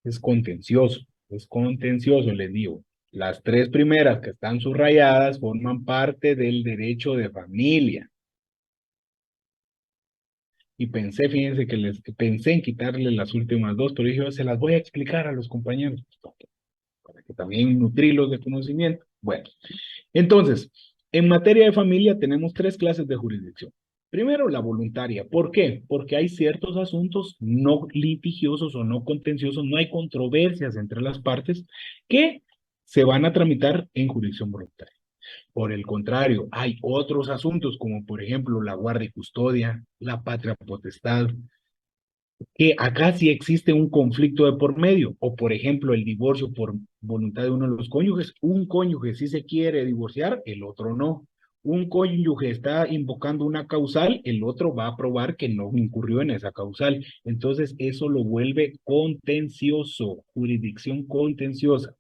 Speaker 1: Es contencioso, les digo. Las 3 primeras que están subrayadas forman parte del derecho de familia. Y pensé, fíjense que pensé en quitarle las últimas 2, pero dije, se las voy a explicar a los compañeros, para que también nutrirlos de conocimiento. Bueno, entonces, en materia de familia tenemos 3 clases de jurisdicción. Primero, la voluntaria. ¿Por qué? Porque hay ciertos asuntos no litigiosos o no contenciosos, no hay controversias entre las partes que se van a tramitar en jurisdicción voluntaria. Por el contrario, hay otros asuntos como por ejemplo la guardia y custodia, la patria potestad, que acá sí existe un conflicto de por medio, o por ejemplo el divorcio por voluntad de uno de los cónyuges. Un cónyuge sí se quiere divorciar, el otro no. Un cónyuge está invocando una causal, el otro va a probar que no incurrió en esa causal. Entonces eso lo vuelve contencioso, jurisdicción contenciosa.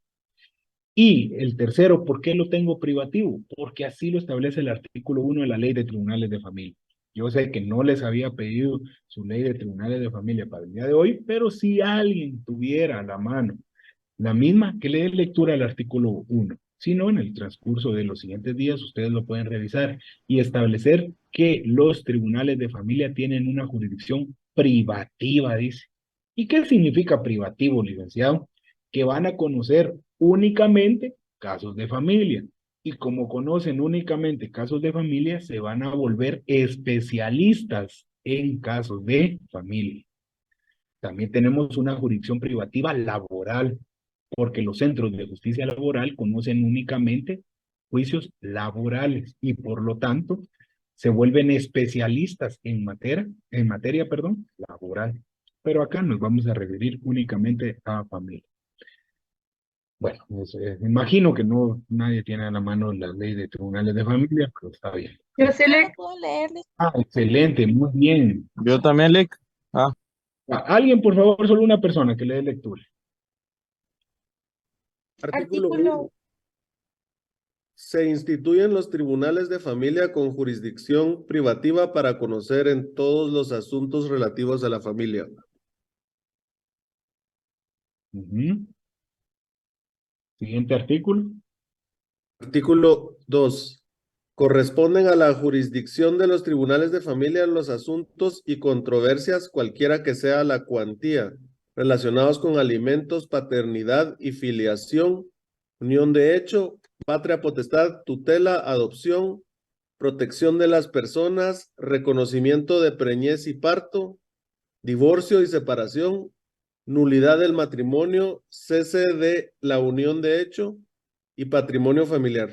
Speaker 1: Y el tercero, ¿por qué lo tengo privativo? Porque así lo establece el artículo 1 de la Ley de Tribunales de Familia. Yo sé que no les había pedido su Ley de Tribunales de Familia para el día de hoy, pero si alguien tuviera a la mano la misma, que le dé lectura al artículo 1. Si no, en el transcurso de los siguientes días ustedes lo pueden revisar y establecer que los tribunales de familia tienen una jurisdicción privativa, dice. ¿Y qué significa privativo, licenciado? Que van a conocer únicamente casos de familia. Y como conocen únicamente casos de familia, se van a volver especialistas en casos de familia. También tenemos una jurisdicción privativa laboral, porque los centros de justicia laboral conocen únicamente juicios laborales y por lo tanto se vuelven especialistas en materia, laboral. Pero acá nos vamos a referir únicamente a familia. Bueno, imagino que no nadie tiene a la mano la ley de tribunales de familia, pero está bien.
Speaker 6: Yo sé leer.
Speaker 2: ¿Puedo leerles?
Speaker 1: Ah, excelente, muy bien.
Speaker 9: Yo también, Lick.
Speaker 1: Alguien, por favor, solo una persona que le dé lectura.
Speaker 10: Artículo 1. Se instituyen los tribunales de familia con jurisdicción privativa para conocer en todos los asuntos relativos a la familia.
Speaker 1: Siguiente artículo.
Speaker 10: Artículo 2. Corresponden a la jurisdicción de los tribunales de familia los asuntos y controversias, cualquiera que sea la cuantía, relacionados con alimentos, paternidad y filiación, unión de hecho, patria potestad, tutela, adopción, protección de las personas, reconocimiento de preñez y parto, divorcio y separación, nulidad del matrimonio, cese de la unión de hecho y patrimonio familiar.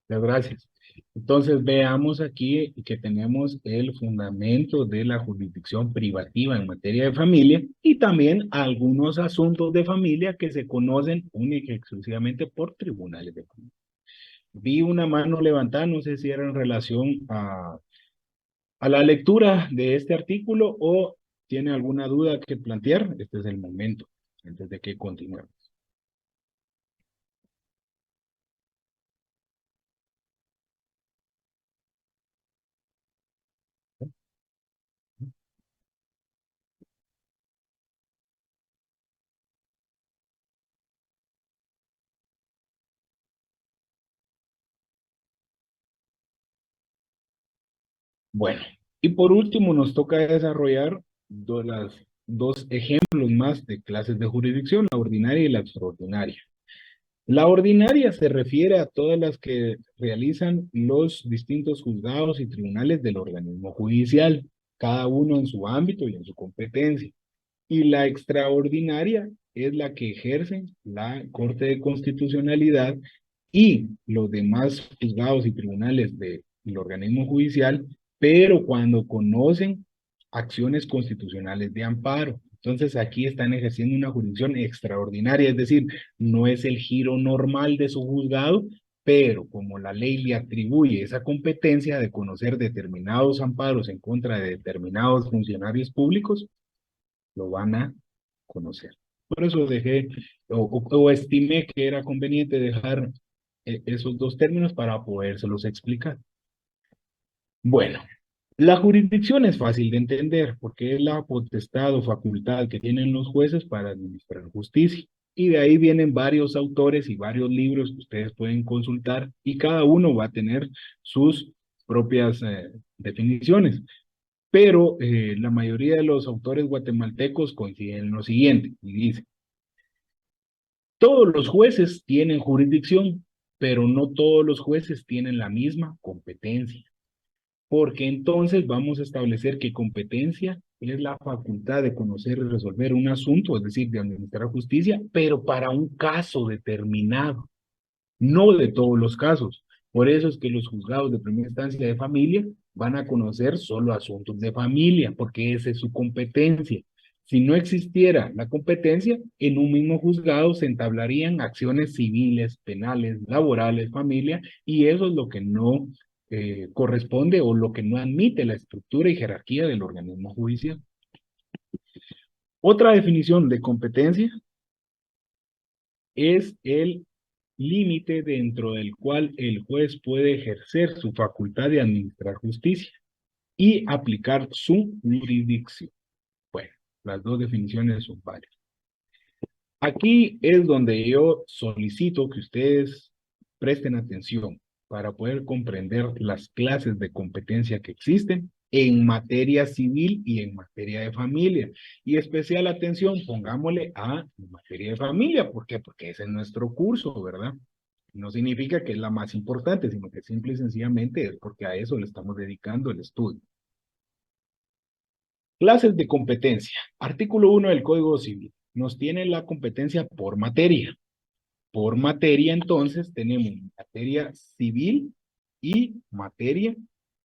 Speaker 1: Muchas gracias. Entonces veamos aquí que tenemos el fundamento de la jurisdicción privativa en materia de familia y también algunos asuntos de familia que se conocen única y exclusivamente por tribunales de familia. Vi una mano levantada, no sé si era en relación a la lectura de este artículo o tiene alguna duda que plantear. Este es el momento antes de que continuemos. Bueno, y por último nos toca desarrollar dos ejemplos más de clases de jurisdicción, la ordinaria y la extraordinaria. La ordinaria se refiere a todas las que realizan los distintos juzgados y tribunales del organismo judicial, cada uno en su ámbito y en su competencia. Y la extraordinaria es la que ejerce la Corte de Constitucionalidad y los demás juzgados y tribunales del organismo judicial, pero cuando conocen acciones constitucionales de amparo. Entonces aquí están ejerciendo una jurisdicción extraordinaria, es decir, no es el giro normal de su juzgado, pero como la ley le atribuye esa competencia de conocer determinados amparos en contra de determinados funcionarios públicos, lo van a conocer. Por eso dejé o estimé que era conveniente dejar esos dos términos para podérselos explicar. Bueno, la jurisdicción es fácil de entender porque es la potestad o facultad que tienen los jueces para administrar justicia. Y de ahí vienen varios autores y varios libros que ustedes pueden consultar y cada uno va a tener sus propias definiciones. Pero la mayoría de los autores guatemaltecos coinciden en lo siguiente y dice: todos los jueces tienen jurisdicción, pero no todos los jueces tienen la misma competencia. Porque entonces vamos a establecer que competencia es la facultad de conocer y resolver un asunto, es decir, de administrar justicia, pero para un caso determinado, no de todos los casos. Por eso es que los juzgados de primera instancia de familia van a conocer solo asuntos de familia, porque esa es su competencia. Si no existiera la competencia, en un mismo juzgado se entablarían acciones civiles, penales, laborales, familia, y eso es lo que no corresponde o lo que no admite la estructura y jerarquía del organismo judicial. Otra definición de competencia es el límite dentro del cual el juez puede ejercer su facultad de administrar justicia y aplicar su jurisdicción. Bueno, las dos definiciones son válidas. Aquí es donde yo solicito que ustedes presten atención para poder comprender las clases de competencia que existen en materia civil y en materia de familia. Y especial atención, pongámosle a materia de familia. ¿Por qué? Porque ese es nuestro curso, ¿verdad? No significa que es la más importante, sino que simple y sencillamente es porque a eso le estamos dedicando el estudio. Clases de competencia. Artículo 1 del Código Civil. Nos tiene la competencia por materia. Por materia, entonces, tenemos materia civil y materia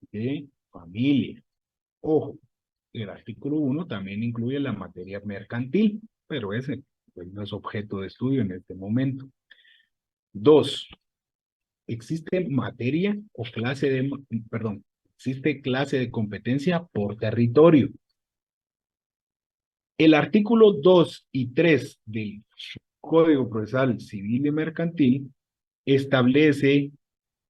Speaker 1: de familia. Ojo, el artículo 1 también incluye la materia mercantil, pero ese pues, no es objeto de estudio en este momento. 2. Existe materia o clase de, perdón, existe clase de competencia por territorio. El artículo 2 y 3 del Código Procesal Civil y Mercantil establece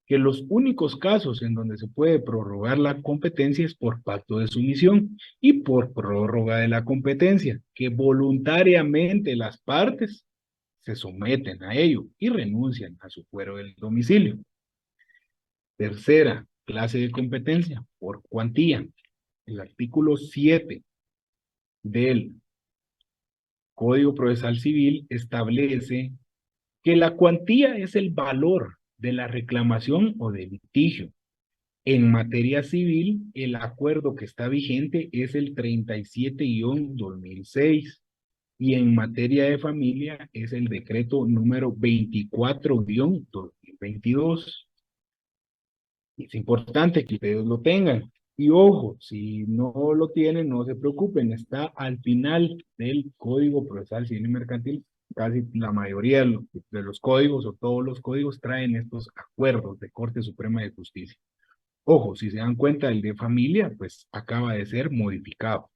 Speaker 1: que los únicos casos en donde se puede prorrogar la competencia es por pacto de sumisión y por prórroga de la competencia, que voluntariamente las partes se someten a ello y renuncian a su fuero del domicilio. Tercera clase de competencia, por cuantía. El artículo 7 del Código Procesal Civil establece que la cuantía es el valor de la reclamación o de litigio. En materia civil, el acuerdo que está vigente es el 37-2006 y en materia de familia es el decreto número 24-2022. Es importante que ustedes lo tengan. Y ojo, si no lo tienen, no se preocupen, está al final del Código Procesal Civil y Mercantil. Casi la mayoría de los códigos o todos los códigos traen estos acuerdos de Corte Suprema de Justicia. Ojo, si se dan cuenta, el de familia, pues acaba de ser modificado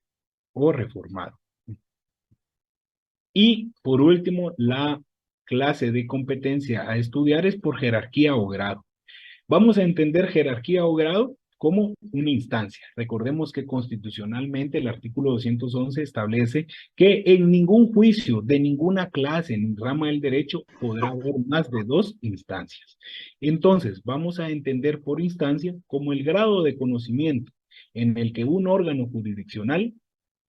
Speaker 1: o reformado. Y por último, la clase de competencia a estudiar es por jerarquía o grado. Vamos a entender jerarquía o grado como una instancia. Recordemos que constitucionalmente el artículo 211 establece que en ningún juicio de ninguna clase en rama del derecho podrá haber más de 2 instancias. Entonces, vamos a entender por instancia como el grado de conocimiento en el que un órgano jurisdiccional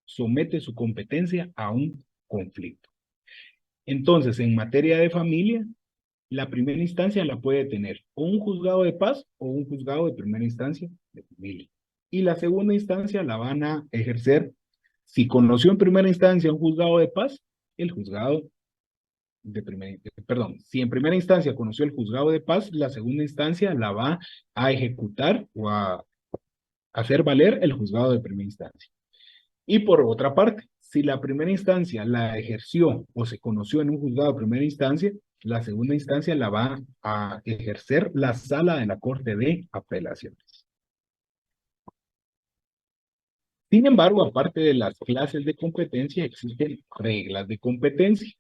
Speaker 1: somete su competencia a un conflicto. Entonces, en materia de familia, la primera instancia la puede tener o un juzgado de paz o un juzgado de primera instancia de familia. Y la segunda instancia la van a ejercer, si conoció en primera instancia un juzgado de paz, el juzgado de primera, perdón, si en primera instancia conoció el juzgado de paz, la segunda instancia la va a ejecutar o a hacer valer el juzgado de primera instancia. Y por otra parte, si la primera instancia la ejerció o se conoció en un juzgado de primera instancia, la segunda instancia la va a ejercer la sala de la Corte de Apelaciones. Sin embargo, aparte de las clases de competencia, existen reglas de competencia.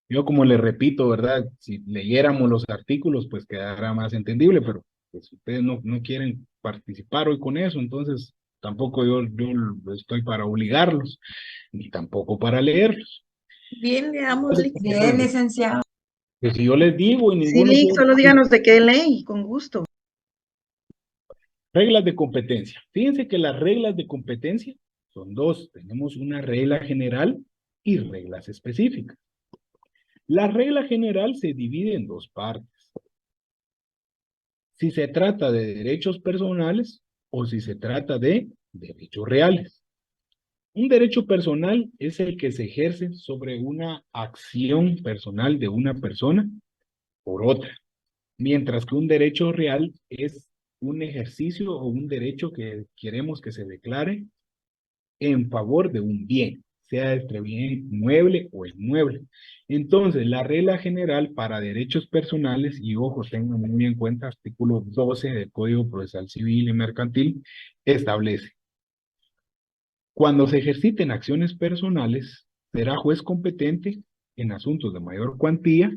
Speaker 1: Yo, como le repito, ¿verdad? Si leyéramos los artículos, pues quedará más entendible, pero pues ustedes no quieren participar hoy con eso, entonces tampoco yo estoy para obligarlos, ni tampoco para leerlos.
Speaker 6: Bien, leamos,
Speaker 1: Entonces,
Speaker 6: Lick.
Speaker 9: Bien, licenciado.
Speaker 1: pues si yo les digo y
Speaker 6: Sí,
Speaker 1: ninguno
Speaker 6: Lick,
Speaker 1: quiere-
Speaker 6: solo díganos de qué ley, con gusto.
Speaker 1: Reglas de competencia. Fíjense que las reglas de competencia son dos. Tenemos una regla general y reglas específicas. La regla general se divide en dos partes. Si se trata de derechos personales o si se trata de derechos reales. Un derecho personal es el que se ejerce sobre una acción personal de una persona por otra, mientras que un derecho real es un ejercicio o un derecho que queremos que se declare en favor de un bien, sea este bien mueble o inmueble. Entonces, la regla general para derechos personales, y ojo, tengan muy en cuenta, artículo 12 del Código Procesal Civil y Mercantil, establece: cuando se ejerciten acciones personales, será juez competente en asuntos de mayor cuantía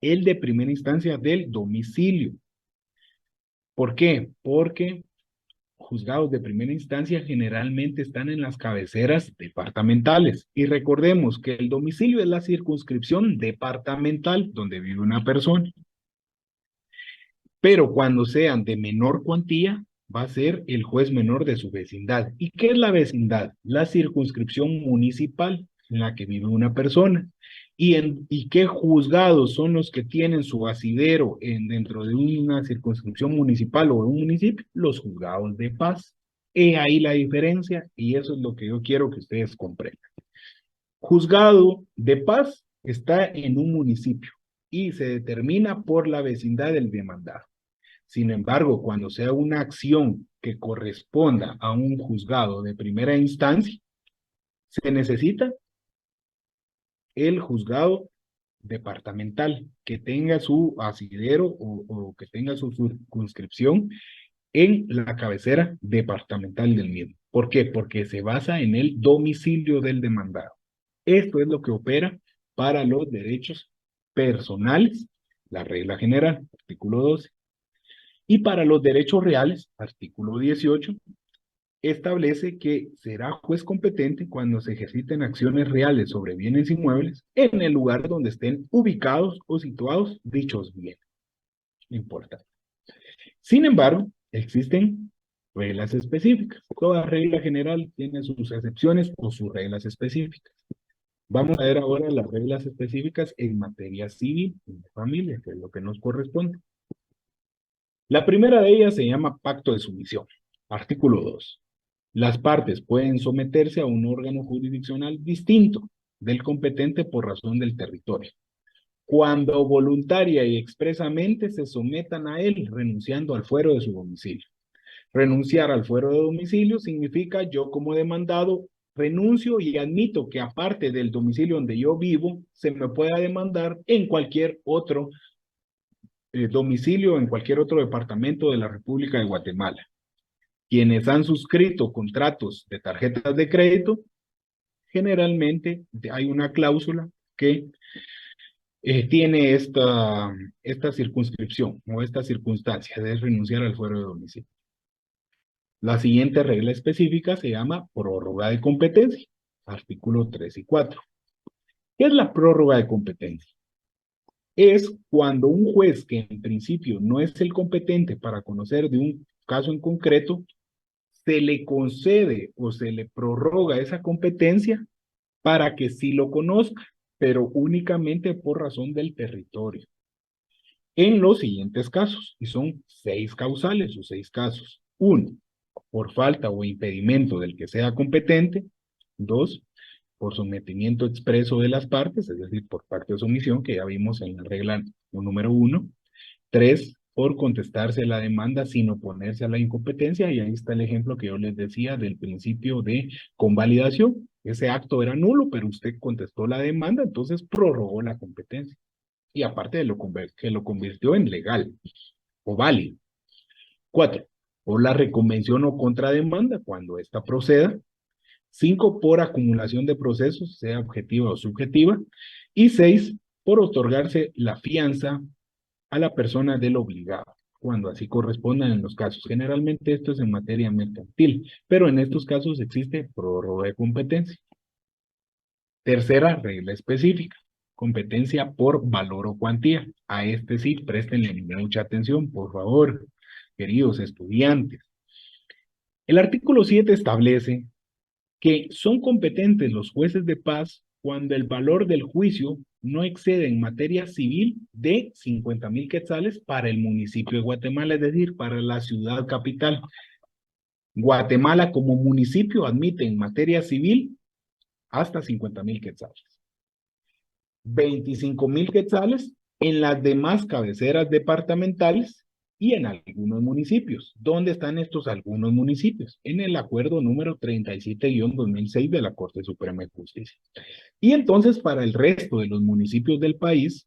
Speaker 1: el de primera instancia del domicilio. ¿Por qué? Porque juzgados de primera instancia generalmente están en las cabeceras departamentales. Y recordemos que el domicilio es la circunscripción departamental donde vive una persona. Pero cuando sean de menor cuantía, va a ser el juez menor de su vecindad. ¿Y qué es la vecindad? La circunscripción municipal en la que vive una persona. ¿Y qué juzgados son los que tienen su asidero dentro de una circunscripción municipal o de un municipio? Los juzgados de paz. He ahí la diferencia y eso es lo que yo quiero que ustedes comprendan. Juzgado de paz está en un municipio y se determina por la vecindad del demandado. Sin embargo, cuando sea una acción que corresponda a un juzgado de primera instancia, se necesita el juzgado departamental que tenga su asidero o que tenga su circunscripción en la cabecera departamental del mismo. ¿Por qué? Porque se basa en el domicilio del demandado. Esto es lo que opera para los derechos personales, la regla general, artículo 12. Y para los derechos reales, artículo 18, establece que será juez competente cuando se ejerciten acciones reales sobre bienes inmuebles en el lugar donde estén ubicados o situados dichos bienes. Importante. Sin embargo, existen reglas específicas. Toda regla general tiene sus excepciones o sus reglas específicas. Vamos a ver ahora las reglas específicas en materia civil y de familia, que es lo que nos corresponde. La primera de ellas se llama pacto de sumisión. Artículo 2. Las partes pueden someterse a un órgano jurisdiccional distinto del competente por razón del territorio, cuando voluntaria y expresamente se sometan a él, renunciando al fuero de su domicilio. Renunciar al fuero de domicilio significa yo como demandado renuncio y admito que aparte del domicilio donde yo vivo, se me pueda demandar en cualquier otro domicilio, en cualquier otro departamento de la República de Guatemala. Quienes han suscrito contratos de tarjetas de crédito, generalmente hay una cláusula que tiene esta circunscripción o esta circunstancia de renunciar al fuero de domicilio. La siguiente regla específica se llama prórroga de competencia, artículos 3 y 4. ¿Qué es la prórroga de competencia? Es cuando un juez que en principio no es el competente para conocer de un caso en concreto, se le concede o se le prorroga esa competencia para que sí lo conozca, pero únicamente por razón del territorio. En los siguientes casos, y son 6 causales o 6 casos. 1, por falta o impedimento del que sea competente. 2, por sometimiento expreso de las partes, es decir, por parte de sumisión, que ya vimos en la regla número 1. 3, por contestarse la demanda sin oponerse a la incompetencia, y ahí está el ejemplo que yo les decía del principio de convalidación. Ese acto era nulo, pero usted contestó la demanda, entonces prorrogó la competencia. Y aparte de que lo convirtió en legal o válido. 4, por la reconvención o contrademanda, cuando ésta proceda. 5, por acumulación de procesos, sea objetiva o subjetiva. Y 6, por otorgarse la fianza a la persona del obligado, cuando así correspondan en los casos. Generalmente esto es en materia mercantil, pero en estos casos existe prórroga de competencia. Tercera regla específica, competencia por valor o cuantía. A este sí, préstenle mucha atención, por favor, queridos estudiantes. El artículo 7 establece que son competentes los jueces de paz cuando el valor del juicio no excede en materia civil de 50,000 quetzales para el municipio de Guatemala, es decir, para la ciudad capital. Guatemala como municipio admite en materia civil hasta 50,000 quetzales. 25,000 quetzales en las demás cabeceras departamentales y en algunos municipios. ¿Dónde están estos algunos municipios? En el acuerdo número 37-2006 de la Corte Suprema de Justicia. Y entonces para el resto de los municipios del país,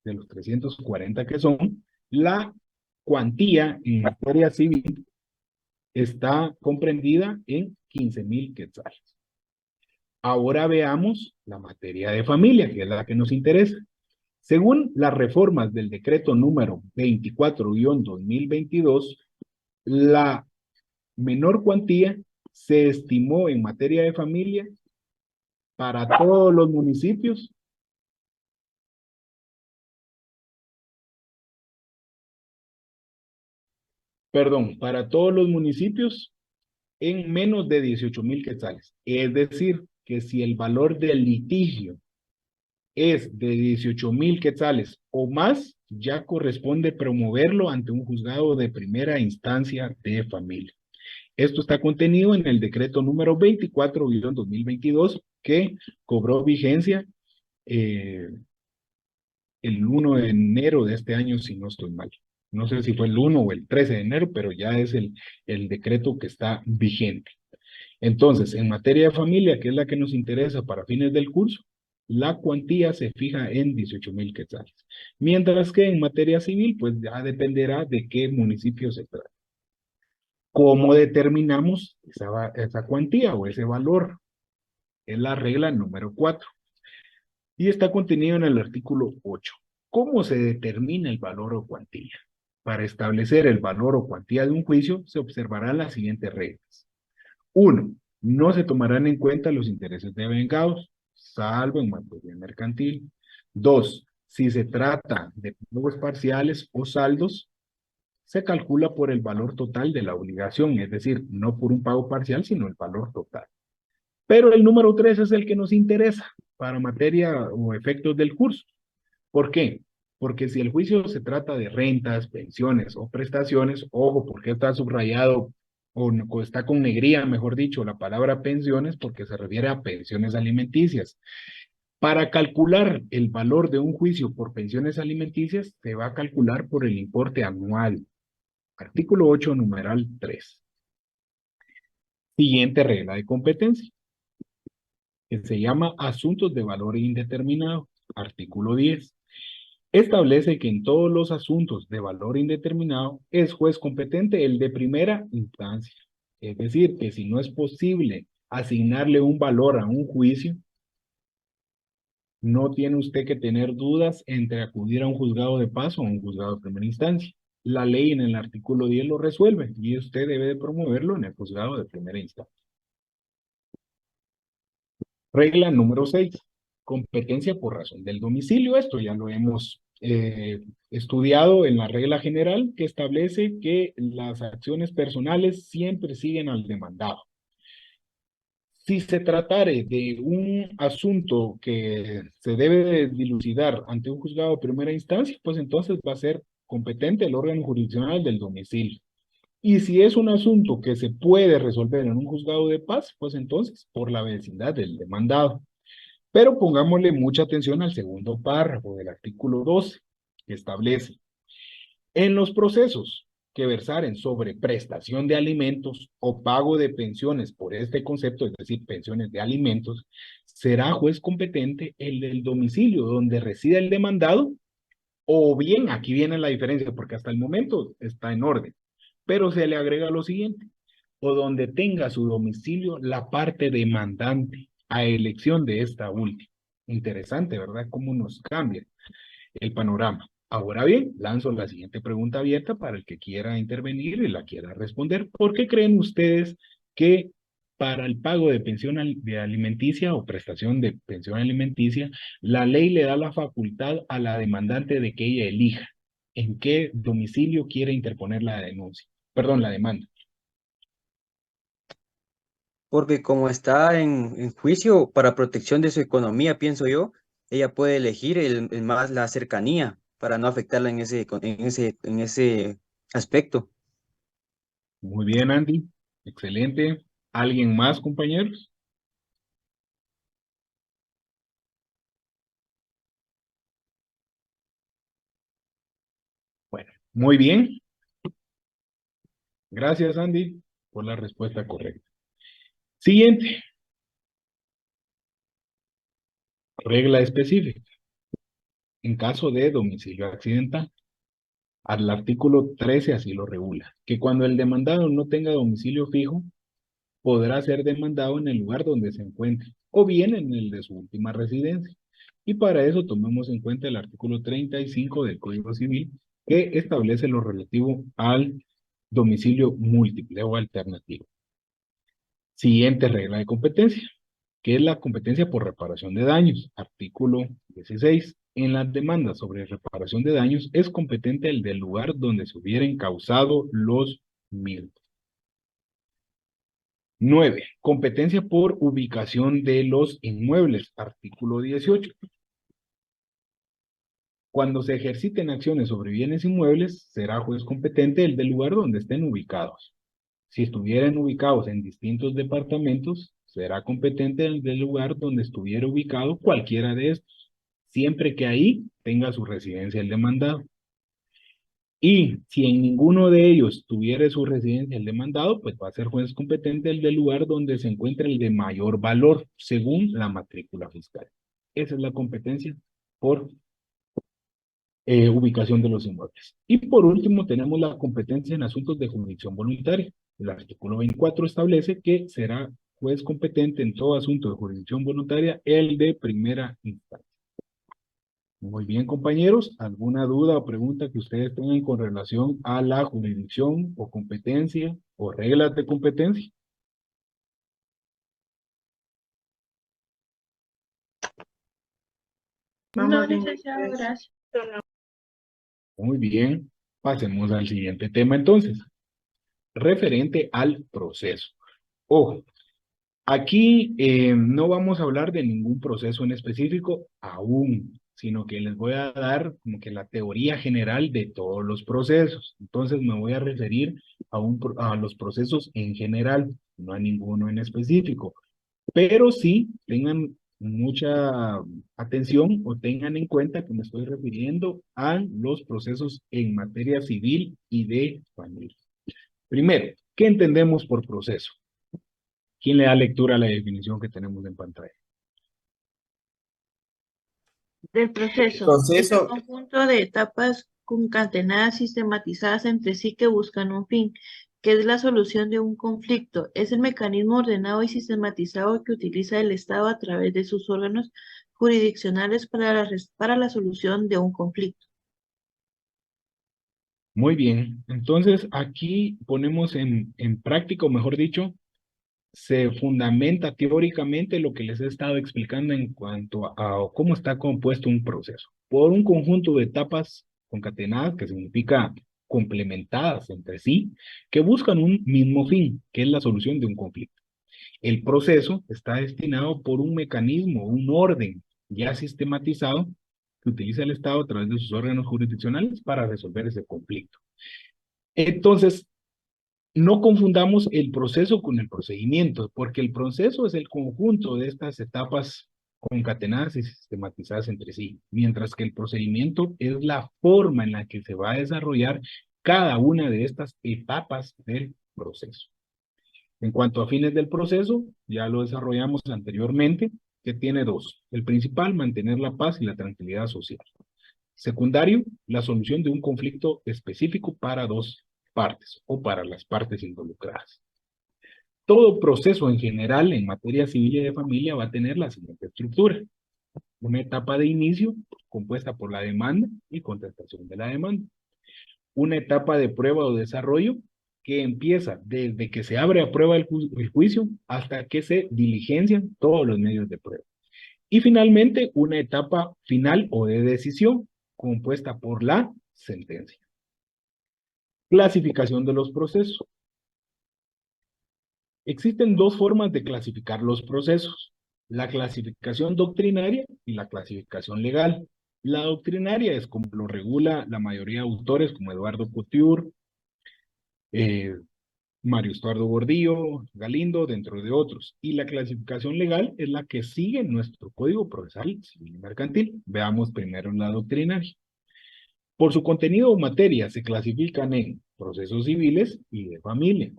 Speaker 1: de los 340 que son, la cuantía en materia civil está comprendida en 15,000 quetzales. Ahora veamos la materia de familia, que es la que nos interesa. Según las reformas del decreto número 24-2022, la menor cuantía se estimó en materia de familia para todos los municipios para todos los municipios en menos de 18,000 quetzales. Es decir, que si el valor del litigio es de 18,000 quetzales o más, ya corresponde promoverlo ante un juzgado de primera instancia de familia. Esto está contenido en el decreto número 24-2022 que cobró vigencia el 1 de enero de este año, si no estoy mal. No sé si fue el 1 o el 13 de enero, pero ya es el decreto que está vigente. Entonces, en materia de familia, que es la que nos interesa para fines del curso, la cuantía se fija en 18,000 quetzales. Mientras que en materia civil, pues ya dependerá de qué municipio se trata. ¿Cómo determinamos esa cuantía o ese valor? Es la regla número 4. Y está contenido en el artículo 8. ¿Cómo se determina el valor o cuantía? Para establecer el valor o cuantía de un juicio, se observarán las siguientes reglas. 1. No se tomarán en cuenta los intereses de vengados, salvo en materia mercantil. 2. Si se trata de pagos parciales o saldos, se calcula por el valor total de la obligación, es decir, no por un pago parcial, sino el valor total. Pero el número 3 es el que nos interesa para materia o efectos del curso. ¿Por qué? Porque si el juicio se trata de rentas, pensiones o prestaciones, ojo, porque está subrayado o está con negría, mejor dicho, la palabra pensiones, porque se refiere a pensiones alimenticias. Para calcular el valor de un juicio por pensiones alimenticias, se va a calcular por el importe anual. Artículo 8, numeral 3. Siguiente regla de competencia, que se llama asuntos de valor indeterminado. Artículo 10. Establece que en todos los asuntos de valor indeterminado es juez competente el de primera instancia. Es decir, que si no es posible asignarle un valor a un juicio, no tiene usted que tener dudas entre acudir a un juzgado de paz o a un juzgado de primera instancia. La ley en el artículo 10 lo resuelve y usted debe de promoverlo en el juzgado de primera instancia. Regla número 6. Competencia por razón del domicilio. Esto ya lo hemos estudiado en la regla general que establece que las acciones personales siempre siguen al demandado. Si se tratare de un asunto que se debe de dilucidar ante un juzgado de primera instancia, pues entonces va a ser competente el órgano jurisdiccional del domicilio. Y si es un asunto que se puede resolver en un juzgado de paz, pues entonces por la vecindad del demandado. Pero pongámosle mucha atención al segundo párrafo del artículo 12, que establece: en los procesos que versaren sobre prestación de alimentos o pago de pensiones por este concepto, es decir, pensiones de alimentos, será juez competente el del domicilio donde resida el demandado, o bien, aquí viene la diferencia, porque hasta el momento está en orden, pero se le agrega lo siguiente: o donde tenga su domicilio la parte demandante, a elección de esta última. Interesante, ¿verdad? Cómo nos cambia el panorama. Ahora bien, lanzo la siguiente pregunta abierta para el que quiera intervenir y la quiera responder. ¿Por qué creen ustedes que para el pago de pensión de alimenticia o prestación de pensión alimenticia, la ley le da la facultad a la demandante de que ella elija en qué domicilio quiere interponer la denuncia? Perdón, la demanda.
Speaker 4: Porque como está en juicio para protección de su economía, pienso yo, ella puede elegir el más la cercanía para no afectarla en ese aspecto.
Speaker 1: Muy bien, Andy. Excelente. ¿Alguien más, compañeros? Bueno, muy bien. Gracias, Andy, por la respuesta correcta. Siguiente. Regla específica. En caso de domicilio accidental, al artículo 13 así lo regula, que cuando el demandado no tenga domicilio fijo, podrá ser demandado en el lugar donde se encuentre, o bien en el de su última residencia. Y para eso tomemos en cuenta el artículo 35 del Código Civil, que establece lo relativo al domicilio múltiple o alternativo. Siguiente regla de competencia, que es la competencia por reparación de daños. Artículo 16. En las demandas sobre reparación de daños es competente el del lugar donde se hubieran causado los mismos. 9. Competencia por ubicación de los inmuebles. Artículo 18. Cuando se ejerciten acciones sobre bienes inmuebles, será juez competente el del lugar donde estén ubicados. Si estuvieran ubicados en distintos departamentos, será competente el del lugar donde estuviera ubicado cualquiera de estos, siempre que ahí tenga su residencia el demandado. Y si en ninguno de ellos tuviera su residencia el demandado, pues va a ser juez competente el del lugar donde se encuentre el de mayor valor, según la matrícula fiscal. Esa es la competencia por ubicación de los inmuebles. Y por último, tenemos la competencia en asuntos de jurisdicción voluntaria. El artículo 24 establece que será juez competente en todo asunto de jurisdicción voluntaria el de primera instancia. Muy bien, compañeros. ¿Alguna duda o pregunta que ustedes tengan con relación a la jurisdicción o competencia o reglas de competencia?
Speaker 6: Vamos bien, licenciado, gracias.
Speaker 1: Muy bien. Pasemos al siguiente tema entonces. Referente al proceso. Ojo, aquí no vamos a hablar de ningún proceso en específico aún, sino que les voy a dar como que la teoría general de todos los procesos. Entonces me voy a referir a los procesos en general, no a ninguno en específico. Pero sí tengan mucha atención o tengan en cuenta que me estoy refiriendo a los procesos en materia civil y de familia. Primero, ¿qué entendemos por proceso? ¿Quién le da lectura a la definición que tenemos en pantalla?
Speaker 6: Del proceso. Es un conjunto de etapas concatenadas, sistematizadas entre sí que buscan un fin, que es la solución de un conflicto. Es el mecanismo ordenado y sistematizado que utiliza el Estado a través de sus órganos jurisdiccionales para la solución de un conflicto.
Speaker 1: Muy bien, entonces aquí ponemos en práctica, o mejor dicho, se fundamenta teóricamente lo que les he estado explicando en cuanto a cómo está compuesto un proceso. Por un conjunto de etapas concatenadas, que significa complementadas entre sí, que buscan un mismo fin, que es la solución de un conflicto. El proceso está destinado por un mecanismo, un orden ya sistematizado que utiliza el Estado a través de sus órganos jurisdiccionales para resolver ese conflicto. Entonces, no confundamos el proceso con el procedimiento, porque el proceso es el conjunto de estas etapas concatenadas y sistematizadas entre sí, mientras que el procedimiento es la forma en la que se va a desarrollar cada una de estas etapas del proceso. En cuanto a fines del proceso, ya lo desarrollamos anteriormente, que tiene dos. El principal, mantener la paz y la tranquilidad social. Secundario, la solución de un conflicto específico para dos partes o para las partes involucradas. Todo proceso en general en materia civil y de familia va a tener la siguiente estructura. Una etapa de inicio compuesta por la demanda y contestación de la demanda. Una etapa de prueba o desarrollo que empieza desde que se abre a prueba el juicio hasta que se diligencian todos los medios de prueba. Y finalmente, una etapa final o de decisión compuesta por la sentencia. Clasificación de los procesos. Existen dos formas de clasificar los procesos: la clasificación doctrinaria y la clasificación legal. La doctrinaria es como lo regula la mayoría de autores, como Eduardo Couture, Mario Estuardo Gordillo, Galindo, dentro de otros. Y la clasificación legal es la que sigue nuestro Código Procesal Civil y Mercantil. Veamos primero la doctrinaria. Por su contenido o materia se clasifican en procesos civiles y de familia.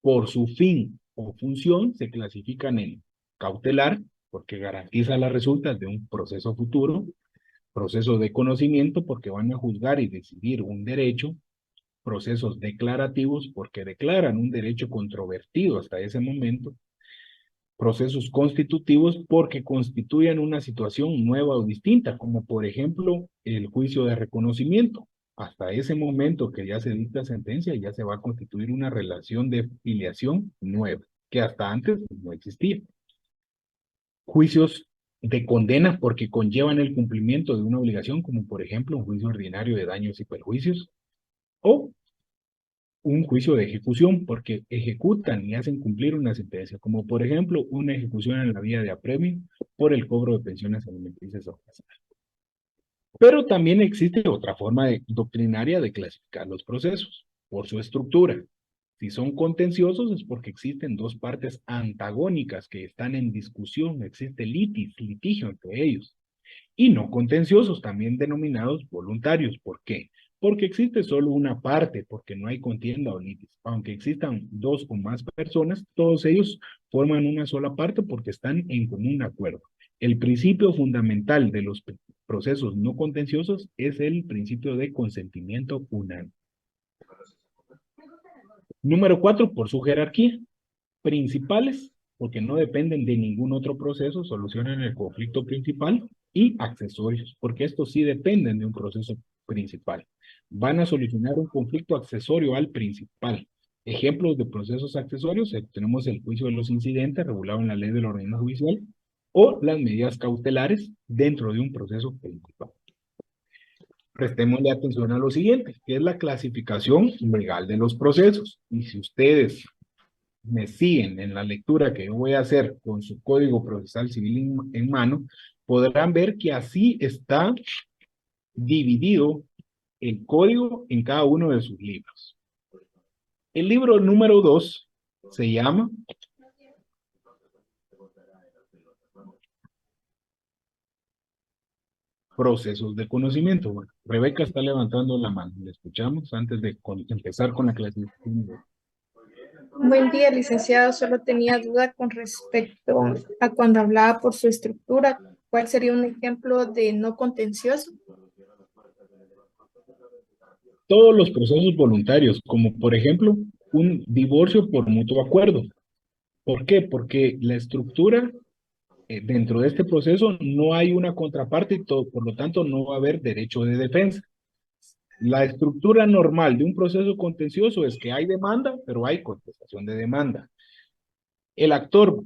Speaker 1: Por su fin o función se clasifican en cautelar, porque garantiza las resultas de un proceso futuro; procesos de conocimiento, porque van a juzgar y decidir un derecho; procesos declarativos, porque declaran un derecho controvertido hasta ese momento; procesos constitutivos, porque constituyen una situación nueva o distinta, como por ejemplo el juicio de reconocimiento. Hasta ese momento que ya se dicta sentencia, ya se va a constituir una relación de filiación nueva, que hasta antes no existía. Juicios de condena, porque conllevan el cumplimiento de una obligación, como por ejemplo un juicio ordinario de daños y perjuicios, o un juicio de ejecución, porque ejecutan y hacen cumplir una sentencia, como por ejemplo una ejecución en la vía de apremio por el cobro de pensiones alimenticias ocasionales. Pero también existe otra forma doctrinaria de clasificar los procesos, por su estructura. Si son contenciosos es porque existen dos partes antagónicas que están en discusión, existe litigio entre ellos. Y no contenciosos, también denominados voluntarios. ¿Por qué? Porque existe solo una parte, porque no hay contienda o litis. Aunque existan dos o más personas, todos ellos forman una sola parte porque están en común acuerdo. El principio fundamental de los procesos no contenciosos es el principio de consentimiento unánime. Número 4, por su jerarquía. Principales, porque no dependen de ningún otro proceso, solucionan el conflicto principal; y accesorios, porque estos sí dependen de un proceso principal. Van a solucionar un conflicto accesorio al principal. Ejemplos de procesos accesorios: tenemos el juicio de los incidentes regulado en la ley del organismo judicial, o las medidas cautelares dentro de un proceso principal. Prestémosle atención a lo siguiente, que es la clasificación legal de los procesos. Y si ustedes me siguen en la lectura que yo voy a hacer con su Código Procesal Civil en mano, podrán ver que así está dividido el código en cada uno de sus libros. El libro número 2 se llama Procesos de conocimiento. Bueno, Rebeca está levantando la mano. ¿Le escuchamos antes de empezar con la clasificación?
Speaker 9: Buen día, licenciado. Solo tenía duda con respecto a cuando hablaba por su estructura. ¿Cuál sería un ejemplo de no contencioso?
Speaker 1: Todos los procesos voluntarios, como por ejemplo un divorcio por mutuo acuerdo. ¿Por qué? Porque la estructura dentro de este proceso no hay una contraparte y por lo tanto no va a haber derecho de defensa. La estructura normal de un proceso contencioso es que hay demanda, pero hay contestación de demanda. El actor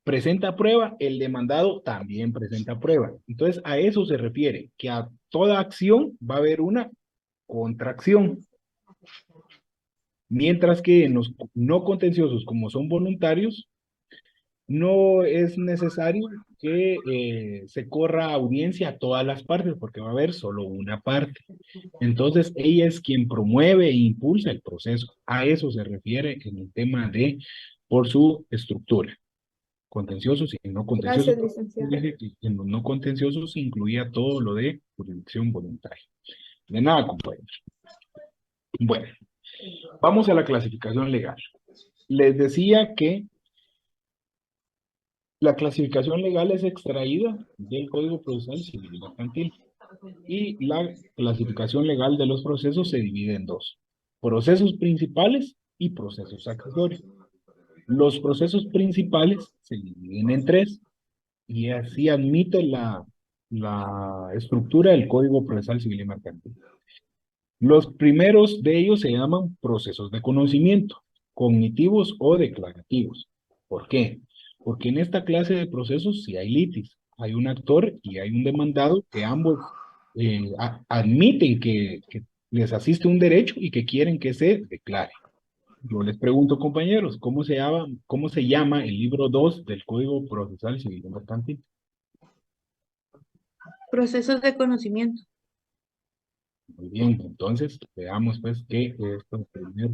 Speaker 1: presenta prueba, el demandado también presenta prueba. Entonces, a eso se refiere, que a toda acción va a haber una contracción. Mientras que en los no contenciosos, como son voluntarios, no es necesario que se corra audiencia a todas las partes, porque va a haber solo una parte. Entonces, ella es quien promueve e impulsa el proceso. A eso se refiere en el tema de por su estructura. Contenciosos y no contenciosos.
Speaker 9: Gracias, licenciado.
Speaker 1: En los no contenciosos se incluía todo lo de jurisdicción voluntaria. De nada, compañeros. Bueno, vamos a la clasificación legal. Les decía que la clasificación legal es extraída del Código Procesal Civil y Mercantil. Y la clasificación legal de los procesos se divide en dos. procesos principales y procesos accesorios. Los procesos principales se dividen en tres y así admite la estructura del Código Procesal Civil y Mercantil. Los primeros de ellos se llaman procesos de conocimiento, cognitivos o declarativos. ¿Por qué? Porque en esta clase de procesos sí hay litis, hay un actor y hay un demandado que ambos admiten que les asiste un derecho y que quieren que se declare. Yo les pregunto, compañeros, ¿cómo se llama el libro 2 del Código Procesal Civil y Mercantil?
Speaker 6: Procesos de conocimiento.
Speaker 1: Muy bien, entonces veamos pues que esta primera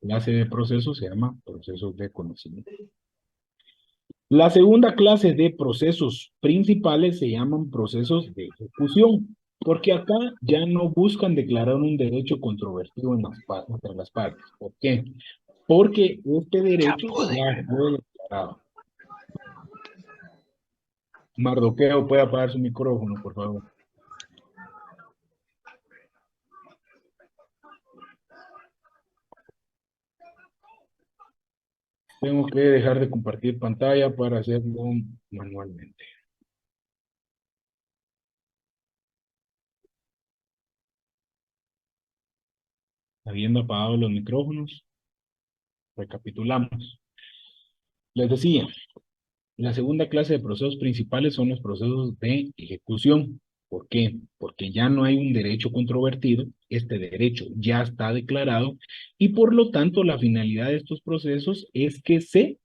Speaker 1: clase de procesos se llama procesos de conocimiento. La segunda clase de procesos principales se llaman procesos de ejecución, porque acá ya no buscan declarar un derecho controvertido entre las partes. ¿Por qué? Porque este derecho ya fue declarado. Mardoqueo, puede apagar su micrófono, por favor. Tengo que dejar de compartir pantalla para hacerlo manualmente. Habiendo apagado los micrófonos, recapitulamos. Les decía, la segunda clase de procesos principales son los procesos de ejecución. ¿Por qué? Porque ya no hay un derecho controvertido, este derecho ya está declarado y por lo tanto la finalidad de estos procesos es que se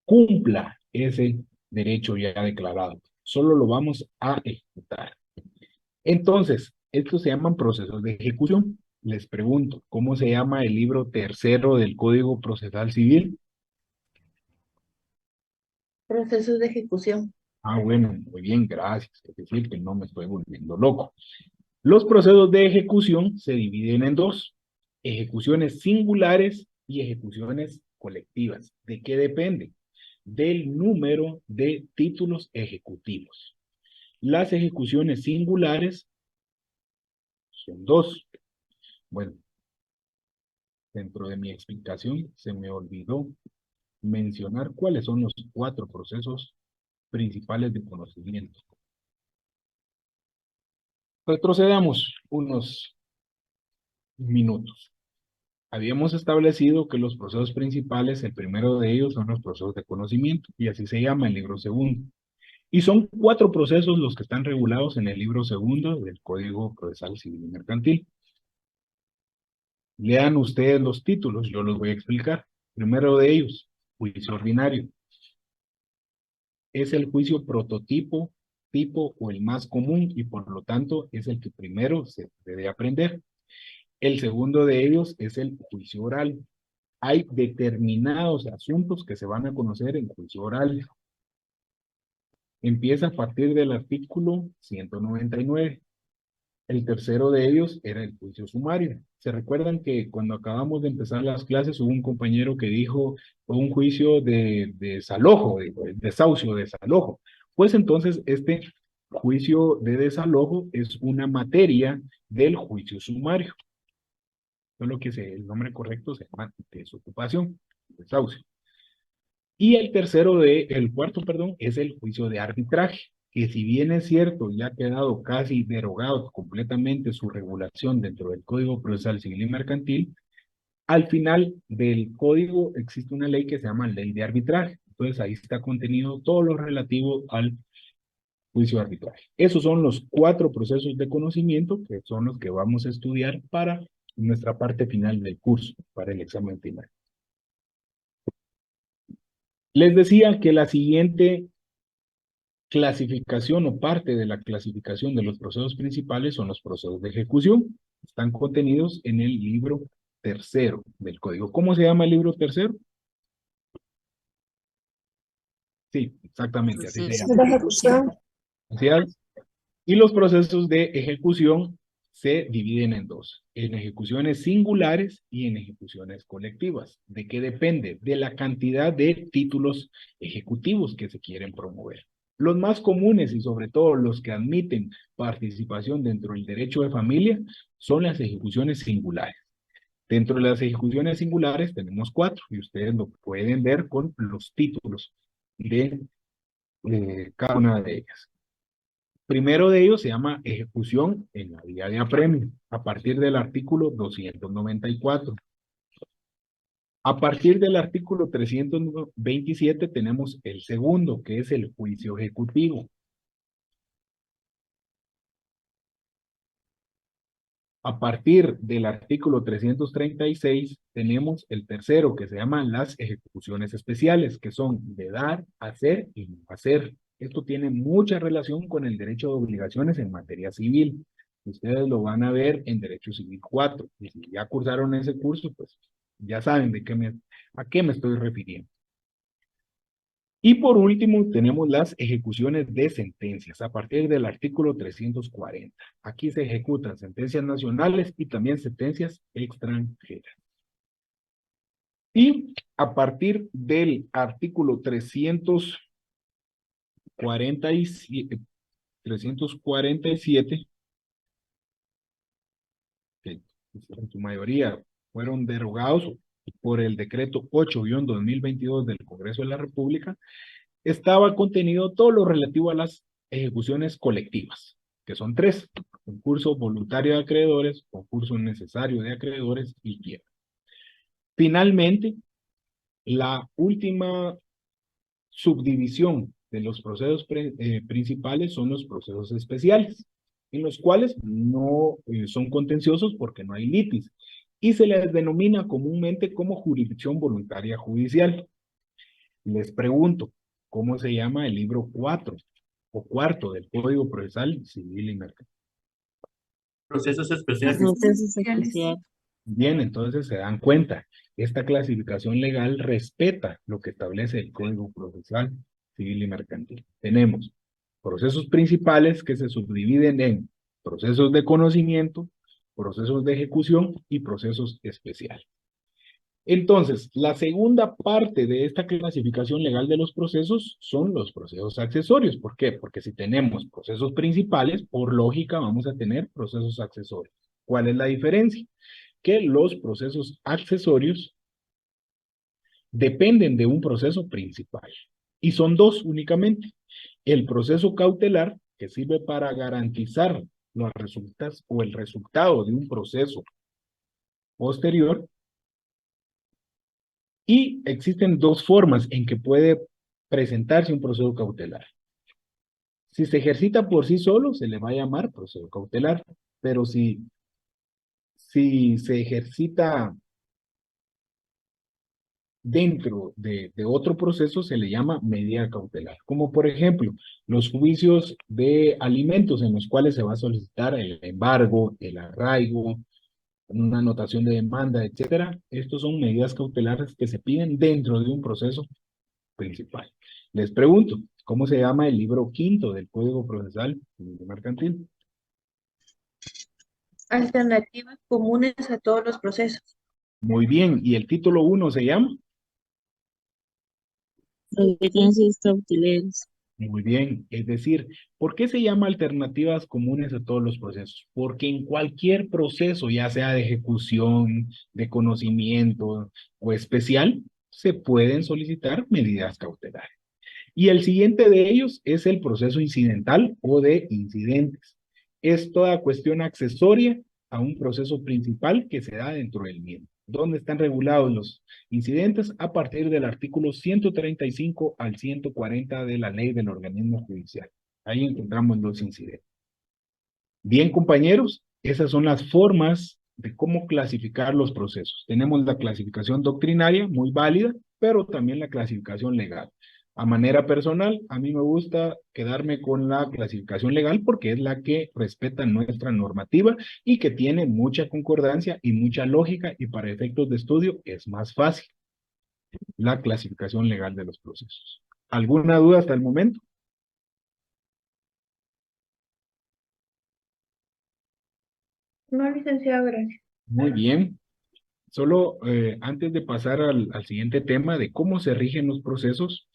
Speaker 1: cumpla ese derecho ya declarado. Solo lo vamos a ejecutar. Entonces, estos se llaman procesos de ejecución. Les pregunto, ¿cómo se llama el libro tercero del Código Procesal Civil?
Speaker 6: Procesos de ejecución.
Speaker 1: Ah, bueno, muy bien, gracias. Es decir, que no me estoy volviendo loco. Los procesos de ejecución se dividen en dos: ejecuciones singulares y ejecuciones colectivas. ¿De qué depende? Del número de títulos ejecutivos. Las ejecuciones singulares son dos. Bueno, dentro de mi explicación se me olvidó mencionar cuáles son los 4 procesos principales de conocimiento. Retrocedamos unos minutos. Habíamos establecido que los procesos principales, el primero de ellos son los procesos de conocimiento, y así se llama el libro segundo. Y son 4 procesos los que están regulados en el libro segundo del Código Procesal Civil y Mercantil. Lean ustedes los títulos, yo los voy a explicar. Primero de ellos, juicio ordinario. Es el juicio prototipo, tipo o el más común y por lo tanto es el que primero se debe aprender. El segundo de ellos es el juicio oral. Hay determinados asuntos que se van a conocer en juicio oral. Empieza a partir del artículo 199. El tercero de ellos era el juicio sumario. ¿Se recuerdan que cuando acabamos de empezar las clases hubo un compañero que dijo un juicio de desalojo, de desahucio, desalojo? Pues entonces este juicio de desalojo es una materia del juicio sumario. Solo que el nombre correcto se llama desocupación, desahucio. Y el cuarto, es el juicio de arbitraje, que si bien es cierto, ya ha quedado casi derogado completamente su regulación dentro del Código Procesal Civil y Mercantil, al final del código existe una ley que se llama Ley de Arbitraje. Entonces ahí está contenido todo lo relativo al juicio de arbitraje. Esos son los 4 procesos de conocimiento que son los que vamos a estudiar para nuestra parte final del curso, para el examen final. Les decía que la siguiente clasificación o parte de la clasificación de los procesos principales son los procesos de ejecución. Están contenidos en el libro tercero del código. ¿Cómo se llama el libro tercero? Sí, exactamente, así se llama.
Speaker 9: De ejecución.
Speaker 1: Así es. Y los procesos de ejecución se dividen en dos: en ejecuciones singulares y en ejecuciones colectivas. ¿De qué depende? De la cantidad de títulos ejecutivos que se quieren promover. Los más comunes y sobre todo los que admiten participación dentro del derecho de familia son las ejecuciones singulares. Dentro de las ejecuciones singulares tenemos 4 y ustedes lo pueden ver con los títulos de cada una de ellas. Primero de ellos se llama ejecución en la vía de apremio, a partir del artículo 294. A partir del artículo 327 tenemos el segundo, que es el juicio ejecutivo. A partir del artículo 336 tenemos el tercero, que se llama las ejecuciones especiales, que son de dar, hacer y no hacer. Esto tiene mucha relación con el derecho de obligaciones en materia civil. Ustedes lo van a ver en Derecho Civil 4. Y si ya cursaron ese curso, pues ya saben a qué me estoy refiriendo. Y por último, tenemos las ejecuciones de sentencias a partir del artículo 340. Aquí se ejecutan sentencias nacionales y también sentencias extranjeras. Y a partir del artículo 347, que en su mayoría fueron derogados por el decreto 8-2022 del Congreso de la República, estaba contenido todo lo relativo a las ejecuciones colectivas, que son 3: concurso voluntario de acreedores, concurso necesario de acreedores y quiebra. Finalmente, la última subdivisión de los procesos principales son los procesos especiales, en los cuales no son contenciosos porque no hay litis, y se les denomina comúnmente como jurisdicción voluntaria judicial. Les pregunto, ¿cómo se llama el libro 4 o cuarto del Código Procesal Civil y Mercantil?
Speaker 7: Procesos especiales.
Speaker 1: Bien, entonces se dan cuenta, esta clasificación legal respeta lo que establece el Código Procesal Civil y Mercantil. Tenemos procesos principales que se subdividen en procesos de conocimiento, procesos de ejecución y procesos especiales. Entonces, la segunda parte de esta clasificación legal de los procesos son los procesos accesorios. ¿Por qué? Porque si tenemos procesos principales, por lógica vamos a tener procesos accesorios. ¿Cuál es la diferencia? Que los procesos accesorios dependen de un proceso principal. Y son 2 únicamente. El proceso cautelar, que sirve para garantizar los resultados o el resultado de un proceso posterior. Y existen 2 formas en que puede presentarse un proceso cautelar. Si se ejercita por sí solo, se le va a llamar proceso cautelar, pero si se ejercita dentro de otro proceso, se le llama medida cautelar. Como por ejemplo, los juicios de alimentos en los cuales se va a solicitar el embargo, el arraigo, una anotación de demanda, etcétera. Estos son medidas cautelares que se piden dentro de un proceso principal. Les pregunto, ¿cómo se llama el libro 5 del Código Procesal Mercantil?
Speaker 6: Alternativas comunes a todos los procesos.
Speaker 1: Muy bien, ¿y el título 1 se llama?
Speaker 2: Evidencias cautelares.
Speaker 1: Muy bien, es decir, ¿por qué se llama alternativas comunes a todos los procesos? Porque en cualquier proceso, ya sea de ejecución, de conocimiento o especial, se pueden solicitar medidas cautelares. Y el siguiente de ellos es el proceso incidental o de incidentes. Es toda cuestión accesoria a un proceso principal que se da dentro del mismo. ¿Dónde están regulados los incidentes? A partir del artículo 135 al 140 de la ley del organismo judicial. Ahí encontramos los incidentes. Bien, compañeros, esas son las formas de cómo clasificar los procesos. Tenemos la clasificación doctrinaria, muy válida, pero también la clasificación legal. A manera personal, a mí me gusta quedarme con la clasificación legal porque es la que respeta nuestra normativa y que tiene mucha concordancia y mucha lógica, y para efectos de estudio es más fácil la clasificación legal de los procesos. ¿Alguna duda hasta el momento?
Speaker 6: No, licenciado, gracias.
Speaker 1: Muy bien. Solo antes de pasar al siguiente tema de cómo se rigen los procesos,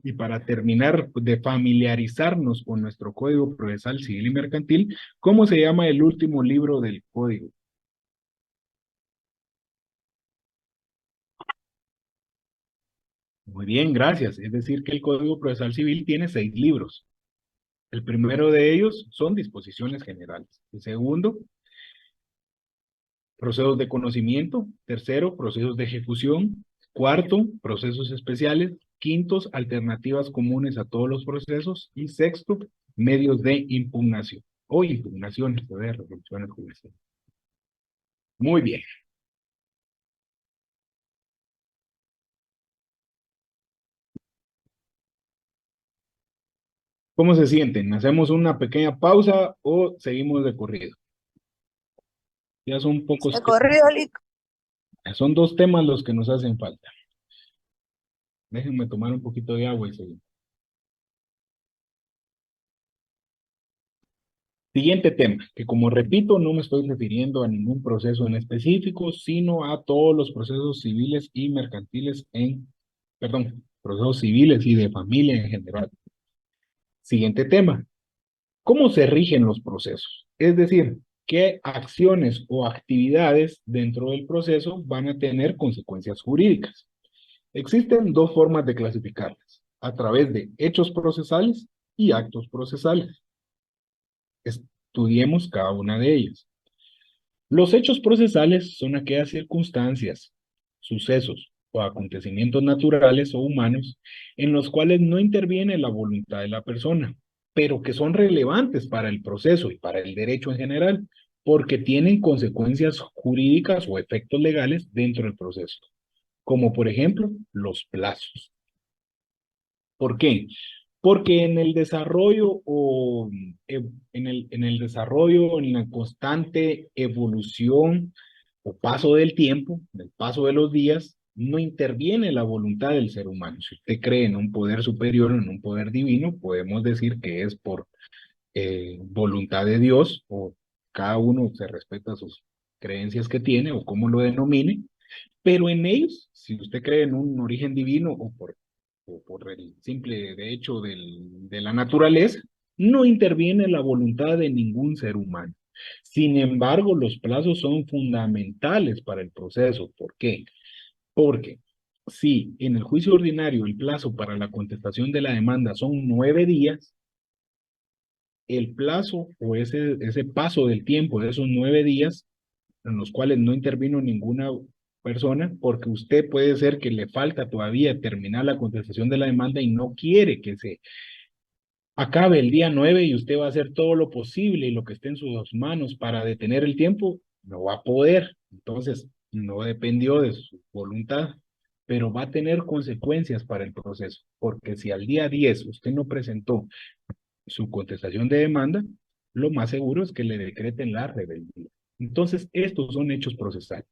Speaker 1: y para terminar de familiarizarnos con nuestro Código Procesal Civil y Mercantil, ¿cómo se llama el último libro del Código? Muy bien, gracias. Es decir, que el Código Procesal Civil tiene 6 libros. El primero de ellos son disposiciones generales. El segundo, procesos de conocimiento. Tercero, procesos de ejecución. Cuarto, procesos especiales. Quintos, alternativas comunes a todos los procesos. Y sexto, medios de impugnación o impugnaciones de resoluciones judiciales. Muy bien. ¿Cómo se sienten? ¿Hacemos una pequeña pausa o seguimos de corrido? Ya son pocos
Speaker 2: De corrido, Lic.
Speaker 1: Son 2 temas los que nos hacen falta. Déjenme tomar un poquito de agua y seguimos. Siguiente tema, que como repito, no me estoy refiriendo a ningún proceso en específico, sino a todos los procesos civiles y mercantiles procesos civiles y de familia en general. Siguiente tema, ¿cómo se rigen los procesos? Es decir, ¿qué acciones o actividades dentro del proceso van a tener consecuencias jurídicas? Existen 2 formas de clasificarlas, a través de hechos procesales y actos procesales. Estudiemos cada una de ellas. Los hechos procesales son aquellas circunstancias, sucesos o acontecimientos naturales o humanos en los cuales no interviene la voluntad de la persona, pero que son relevantes para el proceso y para el derecho en general, porque tienen consecuencias jurídicas o efectos legales dentro del proceso, como por ejemplo los plazos. ¿Por qué? Porque en el desarrollo en la constante evolución o paso del tiempo, del paso de los días, no interviene la voluntad del ser humano. Si usted cree en un poder superior, en un poder divino, podemos decir que es por voluntad de Dios, o cada uno se respeta sus creencias que tiene o cómo lo denomine, pero en ellos, si usted cree en un origen divino o por el simple de hecho de la naturaleza, no interviene la voluntad de ningún ser humano. Sin embargo, los plazos son fundamentales para el proceso. ¿Por qué? Porque si en el juicio ordinario el plazo para la contestación de la demanda son 9 días, el plazo o ese paso del tiempo de esos 9 días en los cuales no intervino ninguna persona, porque usted puede ser que le falta todavía terminar la contestación de la demanda y no quiere que se acabe el día 9 y usted va a hacer todo lo posible y lo que esté en sus manos para detener el tiempo, no va a poder. Entonces, no dependió de su voluntad, pero va a tener consecuencias para el proceso, porque si al día 10 usted no presentó su contestación de demanda, lo más seguro es que le decreten la rebeldía. Entonces, estos son hechos procesales.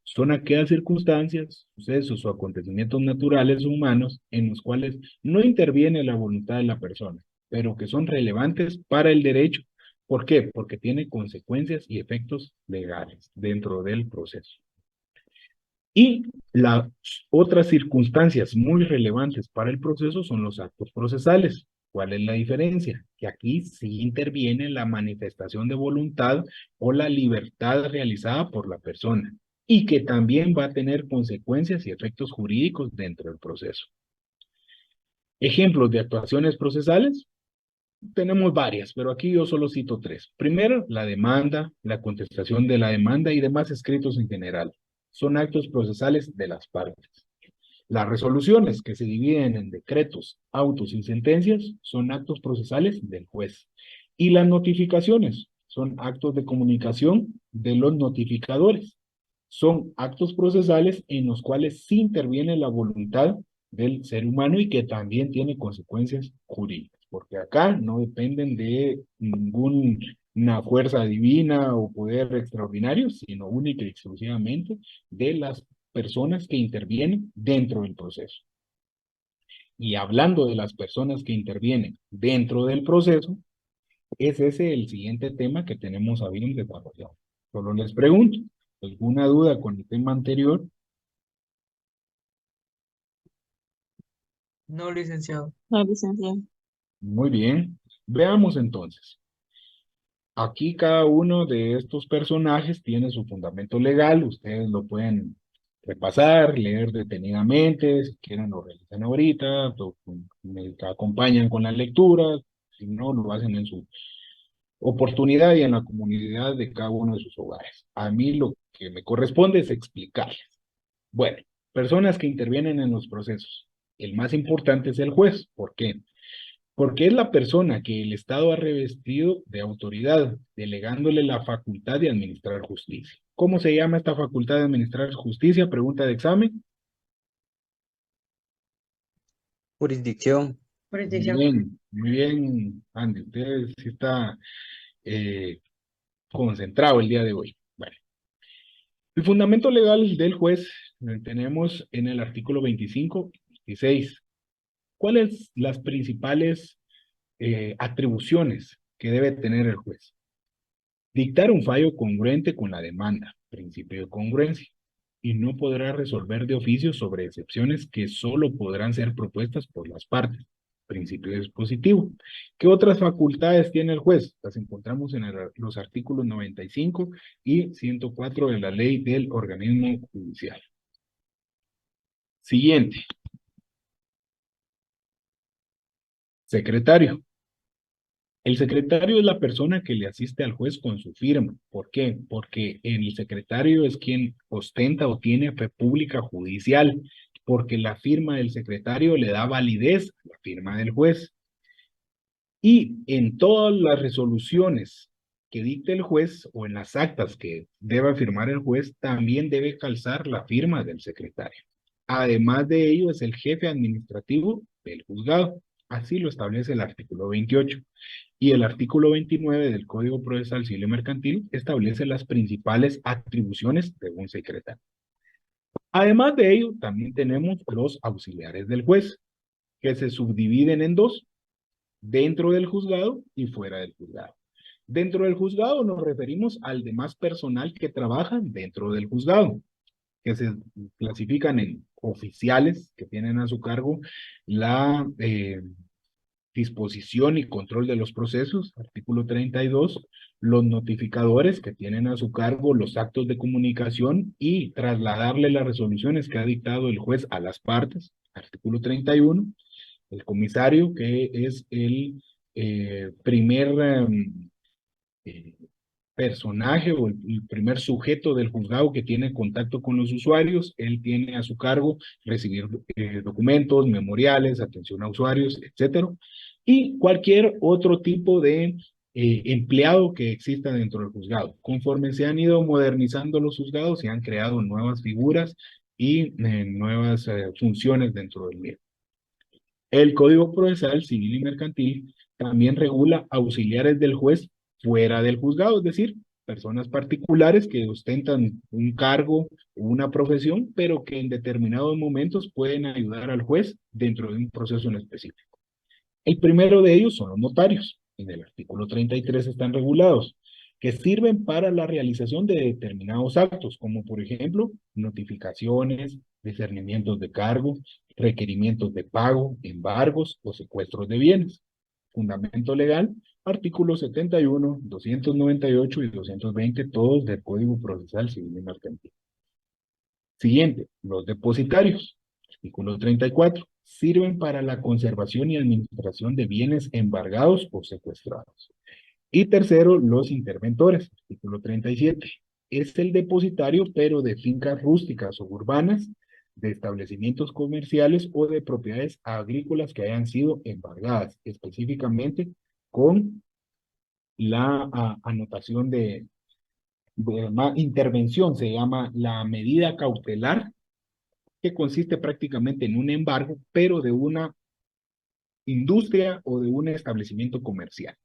Speaker 1: Son aquellas circunstancias, sucesos o acontecimientos naturales o humanos en los cuales no interviene la voluntad de la persona, pero que son relevantes para el derecho. ¿Por qué? Porque tiene consecuencias y efectos legales dentro del proceso. Y las otras circunstancias muy relevantes para el proceso son los actos procesales. ¿Cuál es la diferencia? Que aquí sí interviene la manifestación de voluntad o la libertad realizada por la persona y que también va a tener consecuencias y efectos jurídicos dentro del proceso. Ejemplos de actuaciones procesales. Tenemos varias, pero aquí yo solo cito 3. Primero, la demanda, la contestación de la demanda y demás escritos en general. Son actos procesales de las partes. Las resoluciones, que se dividen en decretos, autos y sentencias, son actos procesales del juez. Y las notificaciones son actos de comunicación de los notificadores. Son actos procesales en los cuales sí interviene la voluntad del ser humano y que también tiene consecuencias jurídicas, porque acá no dependen de ninguna fuerza divina o poder extraordinario, sino única y exclusivamente de las personas que intervienen dentro del proceso. Y hablando de las personas que intervienen dentro del proceso, es ese el siguiente tema que tenemos a bien desarrollado. Solo les pregunto, ¿alguna duda con el tema anterior?
Speaker 3: No, licenciado.
Speaker 2: No, licenciado.
Speaker 1: Muy bien. Veamos entonces. Aquí cada uno de estos personajes tiene su fundamento legal. Ustedes lo pueden repasar, leer detenidamente, si quieren lo realizan ahorita, me acompañan con la lectura, si no, lo hacen en su oportunidad y en la comunidad de cada uno de sus hogares. A mí lo que me corresponde es explicarles. Bueno, personas que intervienen en los procesos. El más importante es el juez. ¿Por qué? Porque es la persona que el Estado ha revestido de autoridad, delegándole la facultad de administrar justicia. ¿Cómo se llama esta facultad de administrar justicia? Pregunta de examen.
Speaker 4: Jurisdicción.
Speaker 1: Muy bien, Andy. Usted sí está concentrado el día de hoy. Bueno, el fundamento legal del juez tenemos en el artículo 25 y 26. ¿Cuáles las principales atribuciones que debe tener el juez? Dictar un fallo congruente con la demanda, principio de congruencia, y no podrá resolver de oficio sobre excepciones que solo podrán ser propuestas por las partes, principio dispositivo. ¿Qué otras facultades tiene el juez? Las encontramos en los artículos 95 y 104 de la ley del organismo judicial. Siguiente. Secretario. El secretario es la persona que le asiste al juez con su firma. ¿Por qué? Porque el secretario es quien ostenta o tiene fe pública judicial, porque la firma del secretario le da validez a la firma del juez. Y en todas las resoluciones que dicte el juez o en las actas que deba firmar el juez, también debe calzar la firma del secretario. Además de ello, es el jefe administrativo del juzgado. Así lo establece el artículo 28. Y el artículo 29 del Código Procesal Civil y Mercantil establece las principales atribuciones de un secretario. Además de ello, también tenemos los auxiliares del juez, que se subdividen en dos, dentro del juzgado y fuera del juzgado. Dentro del juzgado nos referimos al demás personal que trabaja dentro del juzgado, que se clasifican en oficiales que tienen a su cargo la disposición y control de los procesos, artículo 32, los notificadores que tienen a su cargo los actos de comunicación y trasladarle las resoluciones que ha dictado el juez a las partes, artículo 31, el comisario que es el primer personaje o el primer sujeto del juzgado que tiene contacto con los usuarios. Él tiene a su cargo recibir documentos, memoriales, atención a usuarios, etcétera, y cualquier otro tipo de empleado que exista dentro del juzgado. Conforme se han ido modernizando los juzgados, se han creado nuevas figuras y nuevas funciones dentro del mismo. El Código Procesal Civil y Mercantil también regula auxiliares del juez fuera del juzgado, es decir, personas particulares que ostentan un cargo o una profesión, pero que en determinados momentos pueden ayudar al juez dentro de un proceso en específico. El primero de ellos son los notarios. En el artículo 33 están regulados, que sirven para la realización de determinados actos, como por ejemplo, notificaciones, discernimientos de cargo, requerimientos de pago, embargos o secuestros de bienes. Fundamento legal, artículos 71, 298 y 220, todos del Código Procesal Civil y Mercantil. Siguiente, los depositarios, artículo 34, sirven para la conservación y administración de bienes embargados o secuestrados. Y tercero, los interventores, artículo 37, es el depositario pero de fincas rústicas o urbanas, de establecimientos comerciales o de propiedades agrícolas que hayan sido embargadas, específicamente con la anotación de intervención, se llama la medida cautelar, que consiste prácticamente en un embargo, pero de una industria o de un establecimiento comercial.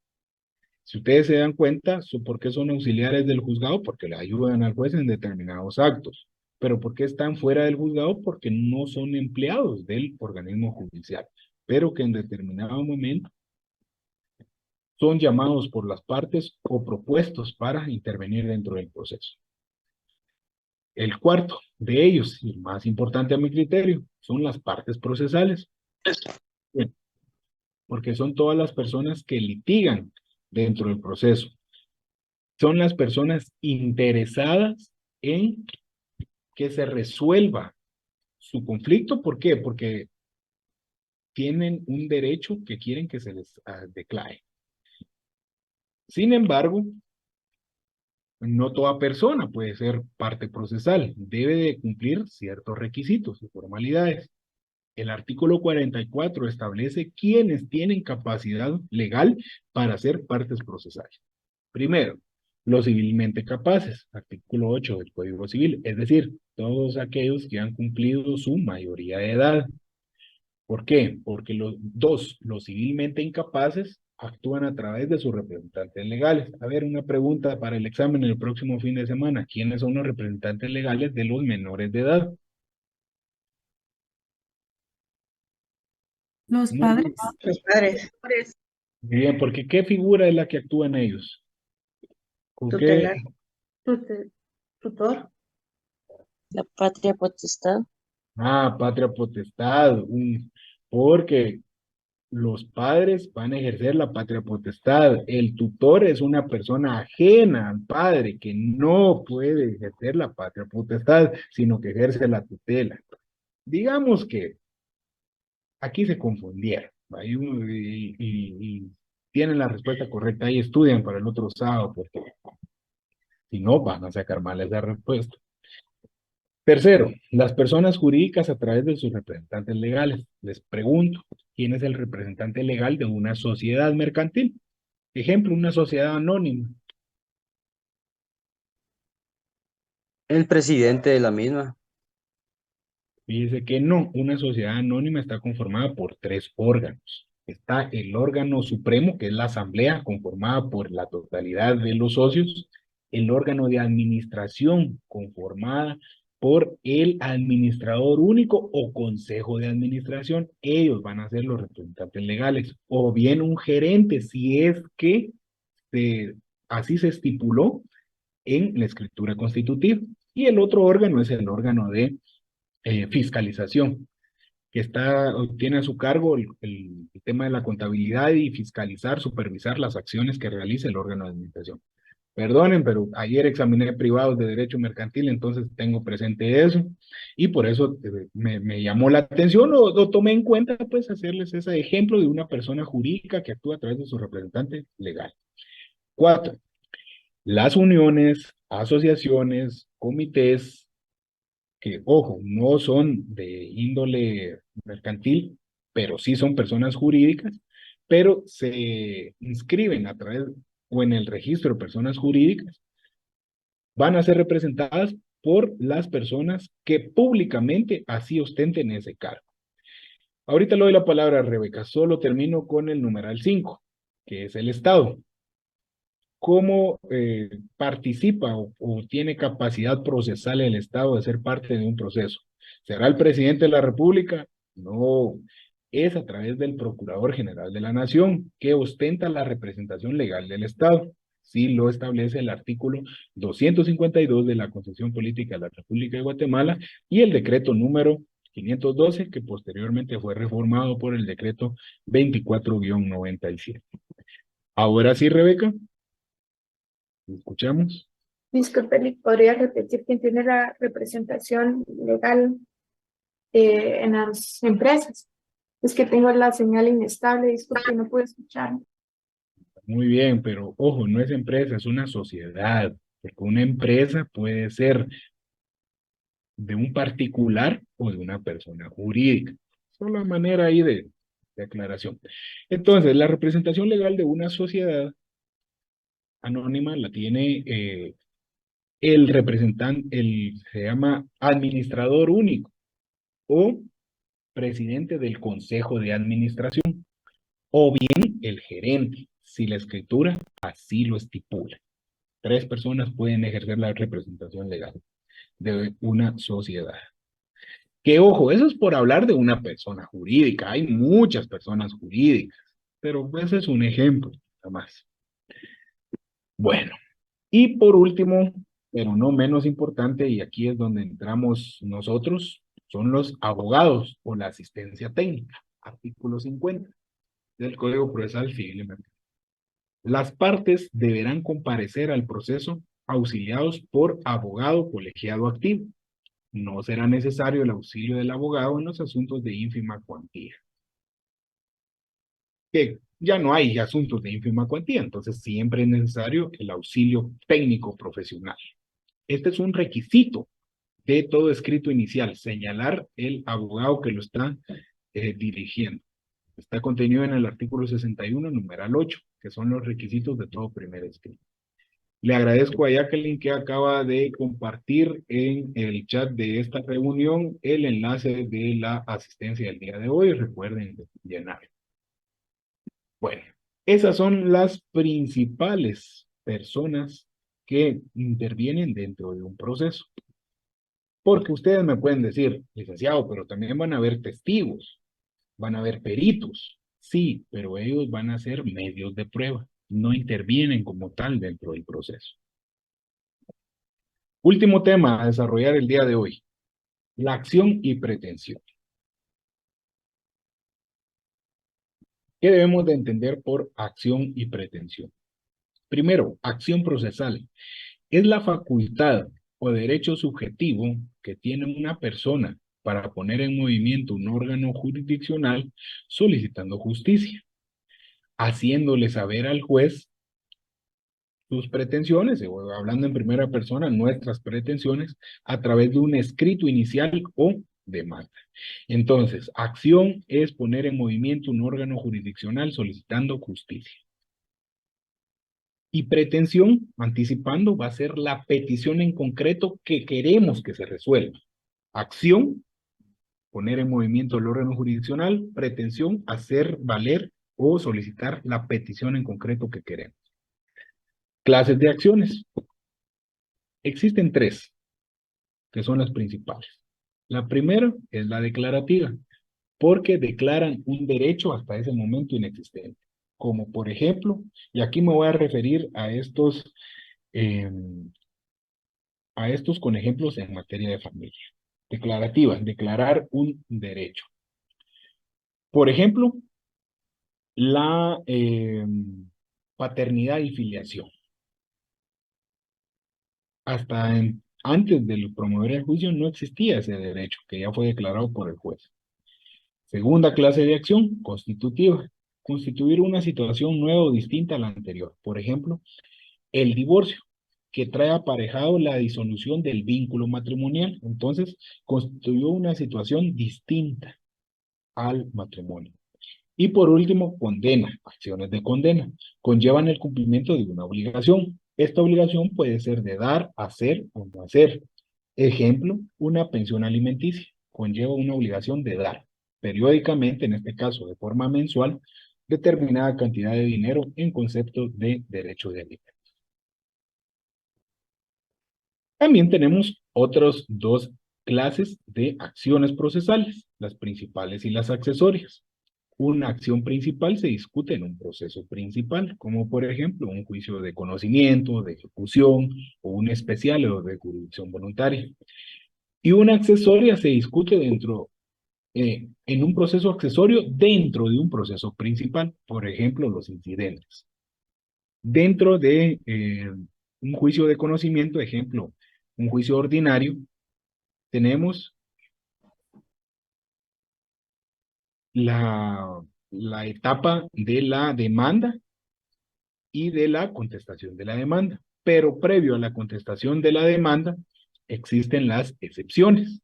Speaker 1: Si ustedes se dan cuenta, ¿por qué son auxiliares del juzgado? Porque le ayudan al juez en determinados actos. ¿Pero por qué están fuera del juzgado? Porque no son empleados del organismo judicial, pero que en determinado momento son llamados por las partes o propuestos para intervenir dentro del proceso. El cuarto de ellos, y el más importante a mi criterio, son las partes procesales. Bien, porque son todas las personas que litigan dentro del proceso. Son las personas interesadas en que se resuelva su conflicto. ¿Por qué? Porque tienen un derecho que quieren que se les declare. Sin embargo, no toda persona puede ser parte procesal. Debe de cumplir ciertos requisitos y formalidades. El artículo 44 establece quiénes tienen capacidad legal para ser partes procesales. Primero, los civilmente capaces, artículo 8 del Código Civil, es decir, todos aquellos que han cumplido su mayoría de edad. ¿Por qué? Porque los civilmente incapaces actúan a través de sus representantes legales. A ver, una pregunta para el examen el próximo fin de semana. ¿Quiénes son los representantes legales de los menores de edad?
Speaker 6: Los
Speaker 1: Muy
Speaker 6: padres.
Speaker 1: bien.
Speaker 6: Los padres.
Speaker 1: Muy bien, porque ¿qué figura es la que actúan ellos? ¿Con qué?
Speaker 6: Tutelar. Tutor.
Speaker 2: La patria potestad.
Speaker 1: Patria potestad. Porque los padres van a ejercer la patria potestad. El tutor es una persona ajena al padre que no puede ejercer la patria potestad, sino que ejerce la tutela. Digamos que aquí se confundieron, ¿va? Y tienen la respuesta correcta y estudian para el otro sábado, porque si no van a sacar mal esa respuesta. Tercero, las personas jurídicas a través de sus representantes legales. Les pregunto, ¿quién es el representante legal de una sociedad mercantil? Ejemplo, una sociedad anónima.
Speaker 4: El presidente de la misma.
Speaker 1: Fíjese que no, una sociedad anónima está conformada por 3 órganos. Está el órgano supremo, que es la asamblea, conformada por la totalidad de los socios. El órgano de administración, conformada por el administrador único o consejo de administración. Ellos van a ser los representantes legales. O bien un gerente, si es que así se estipuló en la escritura constitutiva. Y el otro órgano es el órgano de fiscalización, que tiene a su cargo el tema de la contabilidad y fiscalizar, supervisar las acciones que realiza el órgano de administración. Perdonen, pero ayer examiné privados de derecho mercantil, entonces tengo presente eso, y por eso me llamó la atención, o tomé en cuenta, pues, hacerles ese ejemplo de una persona jurídica que actúa a través de su representante legal. 4. Las uniones, asociaciones, comités, que, ojo, no son de índole mercantil, pero sí son personas jurídicas, pero se inscriben a través o en el registro de personas jurídicas, van a ser representadas por las personas que públicamente así ostenten ese cargo. Ahorita le doy la palabra a Rebeca, solo termino con el numeral 5, que es el Estado. ¿Cómo participa o tiene capacidad procesal el Estado de ser parte de un proceso? ¿Será el presidente de la República? No, es a través del Procurador General de la Nación, que ostenta la representación legal del Estado. Sí lo establece el artículo 252 de la Constitución Política de la República de Guatemala y el decreto número 512, que posteriormente fue reformado por el decreto 24-97. Ahora sí, Rebeca. ¿Escuchamos?
Speaker 9: Disculpe, ¿podría repetir quién tiene la representación legal en las empresas? Es que tengo la señal inestable, disculpe, no puedo escuchar.
Speaker 1: Muy bien, pero ojo, no es empresa, es una sociedad, porque una empresa puede ser de un particular o de una persona jurídica. Solo una manera ahí de aclaración. Entonces, la representación legal de una sociedad anónima la tiene el representante, se llama administrador único o presidente del consejo de administración, o bien el gerente, si la escritura así lo estipula. 3 personas pueden ejercer la representación legal de una sociedad. Que ojo, eso es por hablar de una persona jurídica. Hay muchas personas jurídicas, pero ese es un ejemplo, nada más. Bueno, y por último, pero no menos importante, y aquí es donde entramos nosotros, son los abogados o la asistencia técnica, artículo 50 del Código Procesal Civil y Mercantil. Las partes deberán comparecer al proceso auxiliados por abogado colegiado activo. no será necesario el auxilio del abogado en los asuntos de ínfima cuantía. Que ya no hay asuntos de ínfima cuantía, entonces siempre es necesario el auxilio técnico profesional. Este es un requisito de todo escrito inicial, señalar el abogado que lo está dirigiendo. Está contenido en el artículo 61, numeral 8, que son los requisitos de todo primer escrito. Le agradezco a Jacqueline que acaba de compartir en el chat de esta reunión el enlace de la asistencia del día de hoy. Recuerden llenarlo. Bueno, esas son las principales personas que intervienen dentro de un proceso. Porque ustedes me pueden decir, licenciado, pero también van a haber testigos, van a haber peritos. Sí, pero ellos van a ser medios de prueba, no intervienen como tal dentro del proceso. Último tema a desarrollar el día de hoy, la acción y pretensión. ¿Qué debemos de entender por acción y pretensión? Primero, acción procesal. Es la facultad o derecho subjetivo que tiene una persona para poner en movimiento un órgano jurisdiccional solicitando justicia, haciéndole saber al juez sus pretensiones, o hablando en primera persona, nuestras pretensiones, a través de un escrito inicial o demanda. Entonces, acción es poner en movimiento un órgano jurisdiccional solicitando justicia. Y pretensión, anticipando, va a ser la petición en concreto que queremos que se resuelva. Acción, poner en movimiento el órgano jurisdiccional. Pretensión, hacer valer o solicitar la petición en concreto que queremos. Clases de acciones. Existen tres, que son las principales. La primera es la declarativa, porque declaran un derecho hasta ese momento inexistente. Como por ejemplo, y aquí me voy a referir a estos con ejemplos en materia de familia. Declarativa, declarar un derecho. Por ejemplo, la paternidad y filiación. Antes de promover el juicio no existía ese derecho, que ya fue declarado por el juez. Segunda clase de acción, constitutiva. Constituir una situación nueva o distinta a la anterior. Por ejemplo, el divorcio, que trae aparejado la disolución del vínculo matrimonial. Entonces, constituyó una situación distinta al matrimonio. Y por último, condena, acciones de condena. Conllevan el cumplimiento de una obligación. Esta obligación puede ser de dar, hacer o no hacer. Ejemplo, una pensión alimenticia. Conlleva una obligación de dar, periódicamente, en este caso de forma mensual, determinada cantidad de dinero en concepto de derecho de alimentos. También tenemos otras dos clases de acciones procesales, las principales y las accesorias. Una acción principal se discute en un proceso principal, como por ejemplo un juicio de conocimiento, de ejecución, o un especial o de jurisdicción voluntaria. Y una accesoria se discute en un proceso accesorio dentro de un proceso principal, por ejemplo los incidentes. Dentro de un juicio de conocimiento, ejemplo, un juicio ordinario, tenemos la etapa de la demanda y de la contestación de la demanda. Pero previo a la contestación de la demanda, existen las excepciones.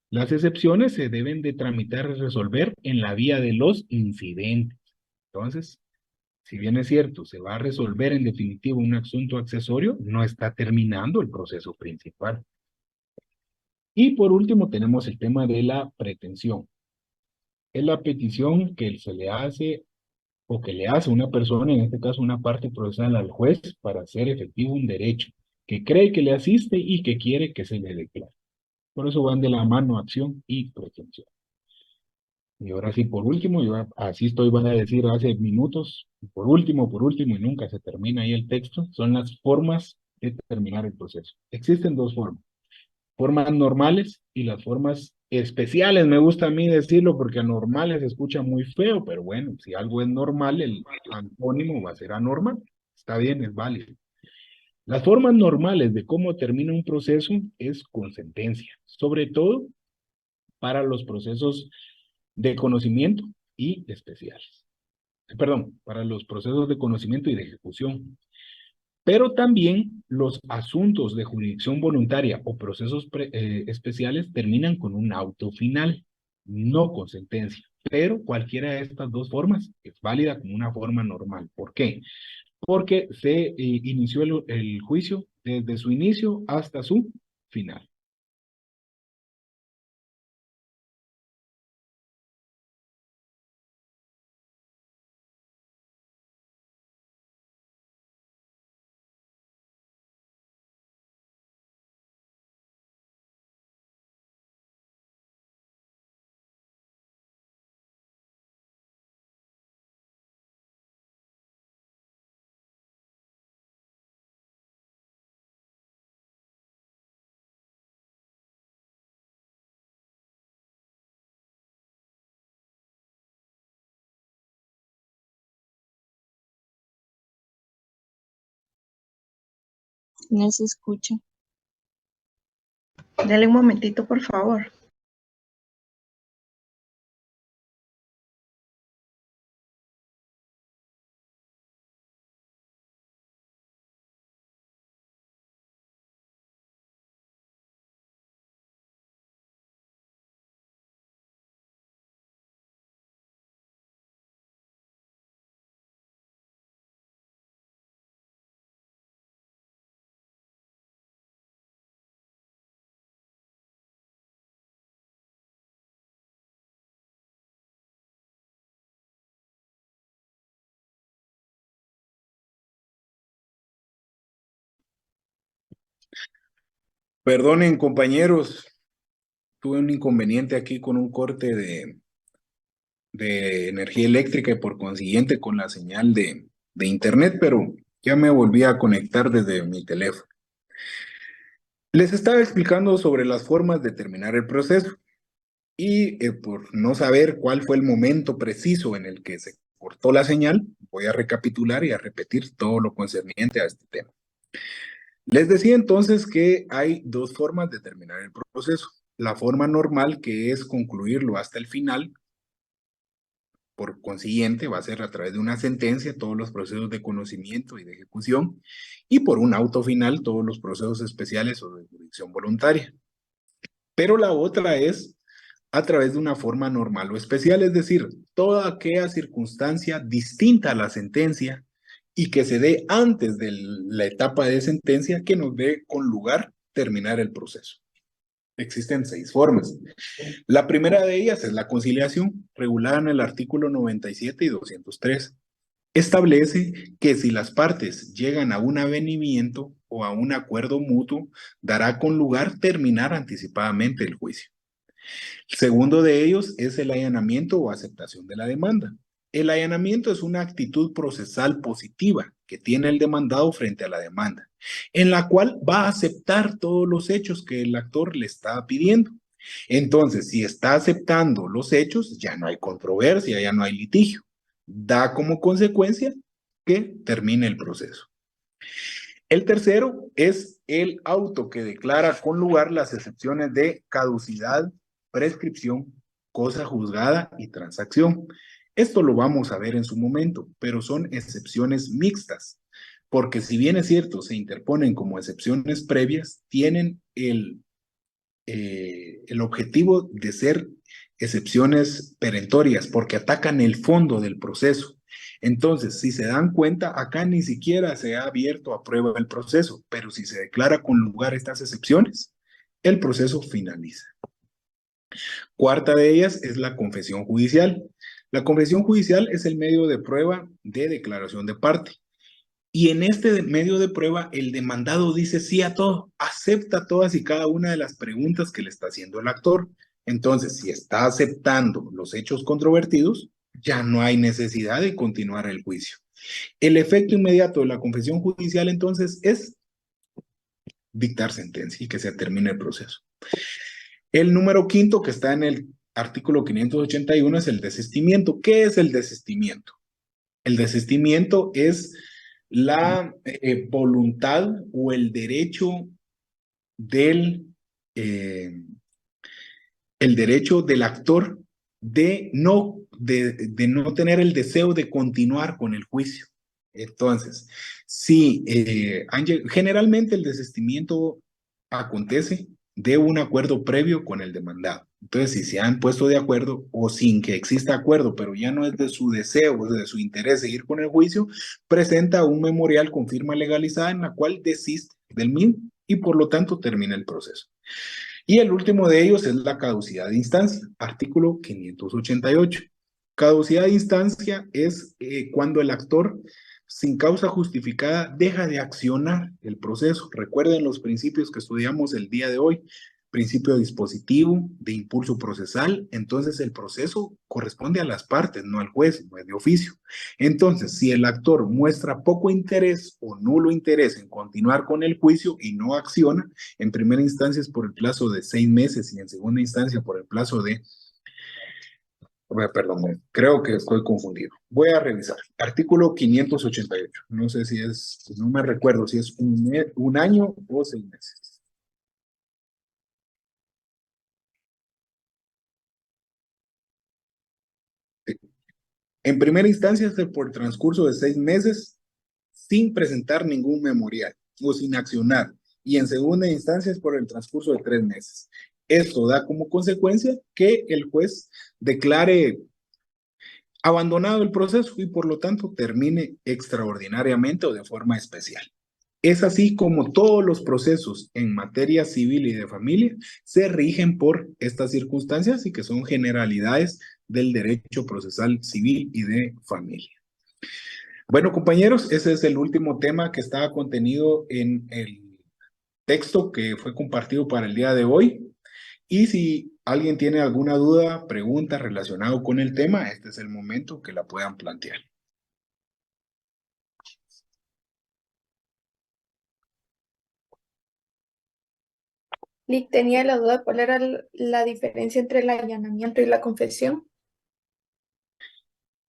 Speaker 1: Las excepciones se deben de tramitar y resolver en la vía de los incidentes. Entonces, si bien es cierto, se va a resolver en definitivo un asunto accesorio, no está terminando el proceso principal. Y por último tenemos el tema de la pretensión. Es la petición que se le hace o que le hace una persona, en este caso una parte procesal al juez, para hacer efectivo un derecho que cree que le asiste y que quiere que se le declare. Por eso van de la mano acción y pretensión. Y ahora sí, por último, yo así voy a decir hace minutos, por último, y nunca se termina ahí el texto, son las formas de terminar el proceso. Existen dos formas. Formas normales y las formas especiales, me gusta a mí decirlo porque anormales se escucha muy feo, pero bueno, si algo es normal, el antónimo va a ser anormal. Está bien, es válido. Las formas normales de cómo termina un proceso es con sentencia, sobre todo para los procesos de conocimiento y especiales. Perdón, para los procesos de conocimiento y de ejecución. Pero también los asuntos de jurisdicción voluntaria o procesos especiales terminan con un auto final, no con sentencia. Pero cualquiera de estas dos formas es válida como una forma normal. ¿Por qué? Porque se inició el juicio desde su inicio hasta su final.
Speaker 2: No se escucha.
Speaker 6: Dale un momentito, por favor.
Speaker 1: Perdonen, compañeros, tuve un inconveniente aquí con un corte de energía eléctrica y por consiguiente con la señal de internet, pero ya me volví a conectar desde mi teléfono. Les estaba explicando sobre las formas de terminar el proceso y por no saber cuál fue el momento preciso en el que se cortó la señal, voy a recapitular y a repetir todo lo concerniente a este tema. Les decía entonces que hay dos formas de terminar el proceso. La forma normal, que es concluirlo hasta el final, por consiguiente va a ser a través de una sentencia todos los procesos de conocimiento y de ejecución, y por un auto final todos los procesos especiales o de jurisdicción voluntaria. Pero la otra es a través de una forma normal o especial, es decir, toda aquella circunstancia distinta a la sentencia y que se dé antes de la etapa de sentencia que nos dé con lugar terminar el proceso. Existen 6 formas. La primera de ellas es la conciliación, regulada en el artículo 97 y 203. Establece que si las partes llegan a un avenimiento o a un acuerdo mutuo, dará con lugar terminar anticipadamente el juicio. El segundo de ellos es el allanamiento o aceptación de la demanda. El allanamiento es una actitud procesal positiva que tiene el demandado frente a la demanda, en la cual va a aceptar todos los hechos que el actor le está pidiendo. Entonces, si está aceptando los hechos, ya no hay controversia, ya no hay litigio. Da como consecuencia que termine el proceso. El tercero es el auto que declara con lugar las excepciones de caducidad, prescripción, cosa juzgada y transacción. Esto lo vamos a ver en su momento, pero son excepciones mixtas, porque si bien es cierto, se interponen como excepciones previas, tienen el objetivo de ser excepciones perentorias, porque atacan el fondo del proceso. Entonces, si se dan cuenta, acá ni siquiera se ha abierto a prueba el proceso, pero si se declara con lugar estas excepciones, el proceso finaliza. Cuarta de ellas es la confesión judicial. La confesión judicial es el medio de prueba de declaración de parte. Y en este medio de prueba, el demandado dice sí a todo, acepta todas y cada una de las preguntas que le está haciendo el actor. Entonces, si está aceptando los hechos controvertidos, ya no hay necesidad de continuar el juicio. El efecto inmediato de la confesión judicial, entonces, es dictar sentencia y que se termine el proceso. El número quinto, que está en el artículo 581, es el desistimiento. ¿Qué es el desistimiento? El desistimiento es la voluntad o el derecho del, actor de no tener el deseo de continuar con el juicio. Entonces, si generalmente el desistimiento acontece de un acuerdo previo con el demandado. Entonces, si se han puesto de acuerdo o sin que exista acuerdo, pero ya no es de su deseo o de su interés seguir con el juicio, presenta un memorial con firma legalizada en la cual desiste del mismo y por lo tanto termina el proceso. Y el último de ellos es la caducidad de instancia, artículo 588. Caducidad de instancia es cuando el actor sin causa justificada deja de accionar el proceso. Recuerden los principios que estudiamos el día de hoy. Principio dispositivo, de impulso procesal. Entonces el proceso corresponde a las partes, no al juez, no es de oficio. Entonces, si el actor muestra poco interés o nulo interés en continuar con el juicio y no acciona, en primera instancia es por el plazo de 6 meses y en segunda instancia por el plazo de... Perdón, creo que estoy confundido. Voy a revisar. Artículo 588. No sé si es, no me recuerdo si es un año o 6 meses. En primera instancia es por transcurso de 6 meses sin presentar ningún memorial o sin accionar. Y en segunda instancia es por el transcurso de 3 meses. Esto da como consecuencia que el juez declare abandonado el proceso y por lo tanto termine extraordinariamente o de forma especial. Es así como todos los procesos en materia civil y de familia se rigen por estas circunstancias y que son generalidades del derecho procesal civil y de familia. Bueno, compañeros, ese es el último tema que estaba contenido en el texto que fue compartido para el día de hoy. Y si alguien tiene alguna duda, pregunta relacionado con el tema, este es el momento que la puedan plantear.
Speaker 9: Lick, tenía la duda cuál era la diferencia entre el allanamiento y la confesión.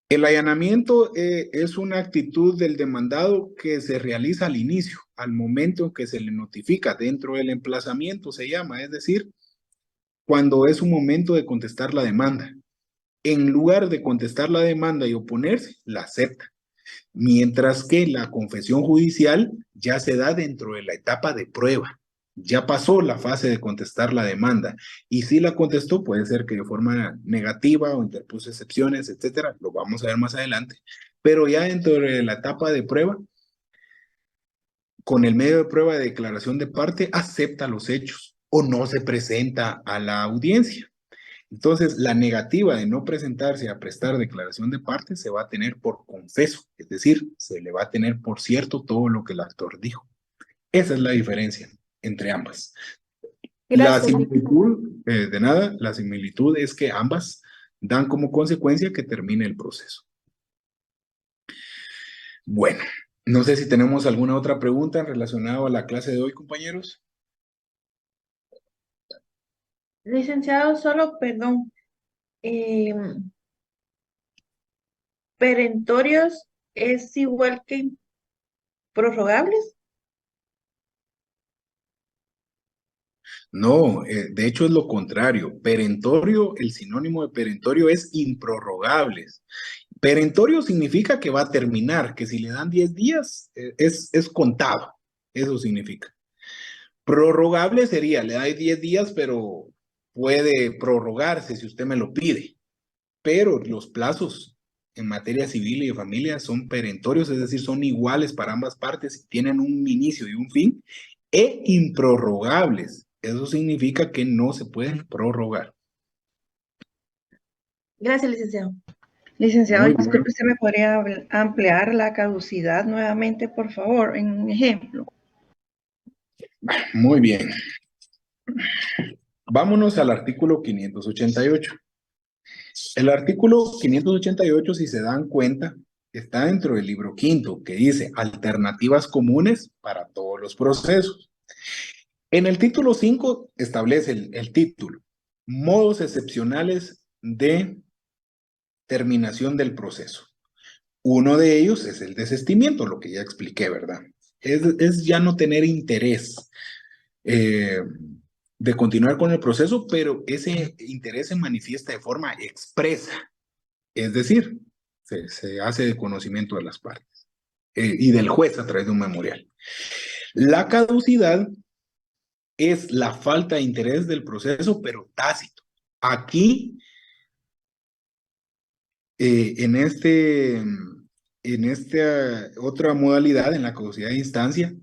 Speaker 1: El allanamiento es una actitud del demandado que se realiza al inicio, al momento en que se le notifica dentro del emplazamiento, se llama, es decir, cuando es un momento de contestar la demanda. En lugar de contestar la demanda y oponerse, la acepta. Mientras que la confesión judicial ya se da dentro de la etapa de prueba. Ya pasó la fase de contestar la demanda. Y si la contestó, puede ser que de forma negativa o interpuso excepciones, etcétera. Lo vamos a ver más adelante. Pero ya dentro de la etapa de prueba, con el medio de prueba de declaración de parte, acepta los hechos o no se presenta a la audiencia. Entonces, la negativa de no presentarse a prestar declaración de parte se va a tener por confeso, es decir, se le va a tener por cierto todo lo que el actor dijo. Esa es la diferencia entre ambas.
Speaker 9: Gracias.
Speaker 1: La similitud, de nada, la similitud es que ambas dan como consecuencia que termine el proceso. Bueno, no sé si tenemos alguna otra pregunta relacionada a la clase de hoy, compañeros.
Speaker 6: Licenciado, solo, perdón, perentorios es igual que prorrogables.
Speaker 1: No, de hecho es lo contrario. Perentorio, el sinónimo de perentorio es improrrogables. Perentorio significa que va a terminar, que si le dan 10 días es contado. Eso significa. Prorrogable sería, le da 10 días, pero puede prorrogarse si usted me lo pide. Pero los plazos en materia civil y de familia son perentorios, es decir, son iguales para ambas partes y tienen un inicio y un fin, e improrrogables. Eso significa que no se pueden prorrogar.
Speaker 6: Gracias, licenciado.
Speaker 11: Licenciado,
Speaker 1: Muy bien.
Speaker 11: disculpe, ¿usted me podría ampliar la caducidad nuevamente, por favor, en un ejemplo?
Speaker 1: Muy bien. Vámonos al artículo 588. El artículo 588, si se dan cuenta, está dentro del libro quinto, que dice alternativas comunes para todos los procesos. En el título 5 establece el título, modos excepcionales de terminación del proceso. Uno de ellos es el desistimiento, lo que ya expliqué, ¿verdad? Es ya no tener interés de continuar con el proceso, pero ese interés se manifiesta de forma expresa, es decir, se hace de conocimiento de las partes y del juez a través de un memorial. La caducidad es la falta de interés del proceso, pero tácito. Aquí, en esta otra modalidad, en la caducidad de instancia,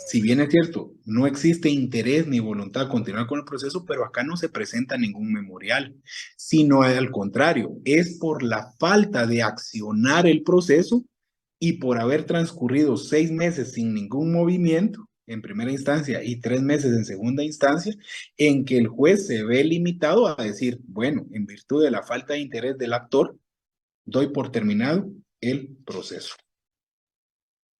Speaker 1: si bien es cierto, no existe interés ni voluntad de continuar con el proceso, pero acá no se presenta ningún memorial, sino al contrario, es por la falta de accionar el proceso y por haber transcurrido 6 meses sin ningún movimiento en primera instancia y 3 meses en segunda instancia, en que el juez se ve limitado a decir, bueno, en virtud de la falta de interés del actor, doy por terminado el proceso.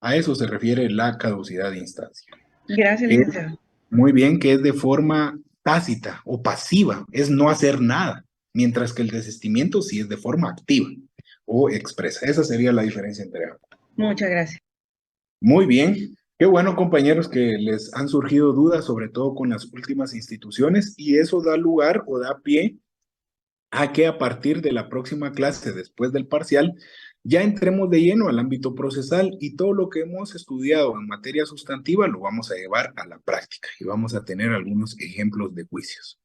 Speaker 1: A eso se refiere la caducidad de instancia.
Speaker 11: Gracias, licenciado.
Speaker 1: Muy bien, que es de forma tácita o pasiva, es no hacer nada, mientras que el desistimiento sí es de forma activa o expresa. Esa sería la diferencia entre ambos.
Speaker 11: Muchas gracias.
Speaker 1: Muy bien, qué bueno, compañeros, que les han surgido dudas, sobre todo con las últimas instituciones, y eso da lugar o da pie a que a partir de la próxima clase, después del parcial, ya entremos de lleno al ámbito procesal y todo lo que hemos estudiado en materia sustantiva lo vamos a llevar a la práctica y vamos a tener algunos ejemplos de juicios.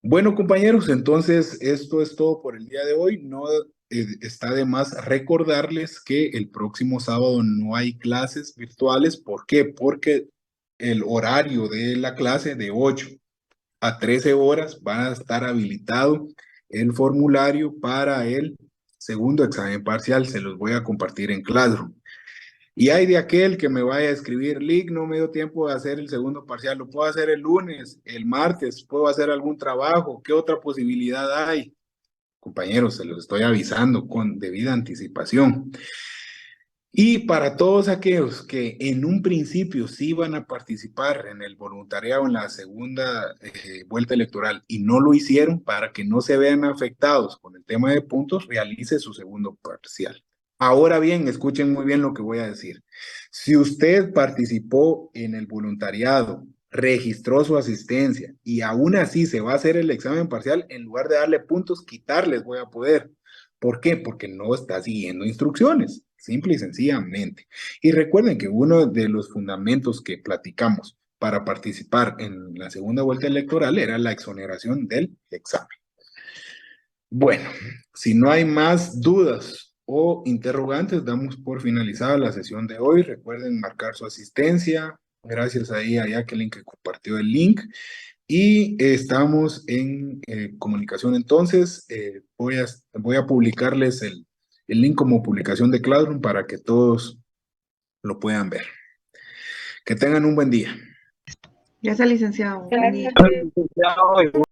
Speaker 1: Bueno, compañeros, entonces esto es todo por el día de hoy. No está de más recordarles que el próximo sábado no hay clases virtuales. ¿Por qué? Porque el horario de la clase de 8 a 13 horas va a estar habilitado el formulario para el segundo examen parcial. Se los voy a compartir en Classroom. Y hay de aquel que me vaya a escribir, Lick, no me dio tiempo de hacer el segundo parcial, lo puedo hacer el lunes, el martes, puedo hacer algún trabajo, ¿qué otra posibilidad hay? Compañeros, se los estoy avisando con debida anticipación. Y para todos aquellos que en un principio sí van a participar en el voluntariado en la segunda vuelta electoral y no lo hicieron, para que no se vean afectados con el tema de puntos, realice su segundo parcial. Ahora bien, escuchen muy bien lo que voy a decir. Si usted participó en el voluntariado, registró su asistencia y aún así se va a hacer el examen parcial, en lugar de darle puntos, quitarles voy a poder. ¿Por qué? Porque no está siguiendo instrucciones, simple y sencillamente. Y recuerden que uno de los fundamentos que platicamos para participar en la segunda vuelta electoral era la exoneración del examen. Bueno, si no hay más dudas o interrogantes, damos por finalizada la sesión de hoy. Recuerden marcar su asistencia. Gracias ahí a Jacqueline que compartió el link. Y estamos en comunicación entonces. Voy a publicarles el link como publicación de Classroom para que todos lo puedan ver. Que tengan un buen día.
Speaker 11: Gracias, licenciado. Buen día.
Speaker 4: Licenciado,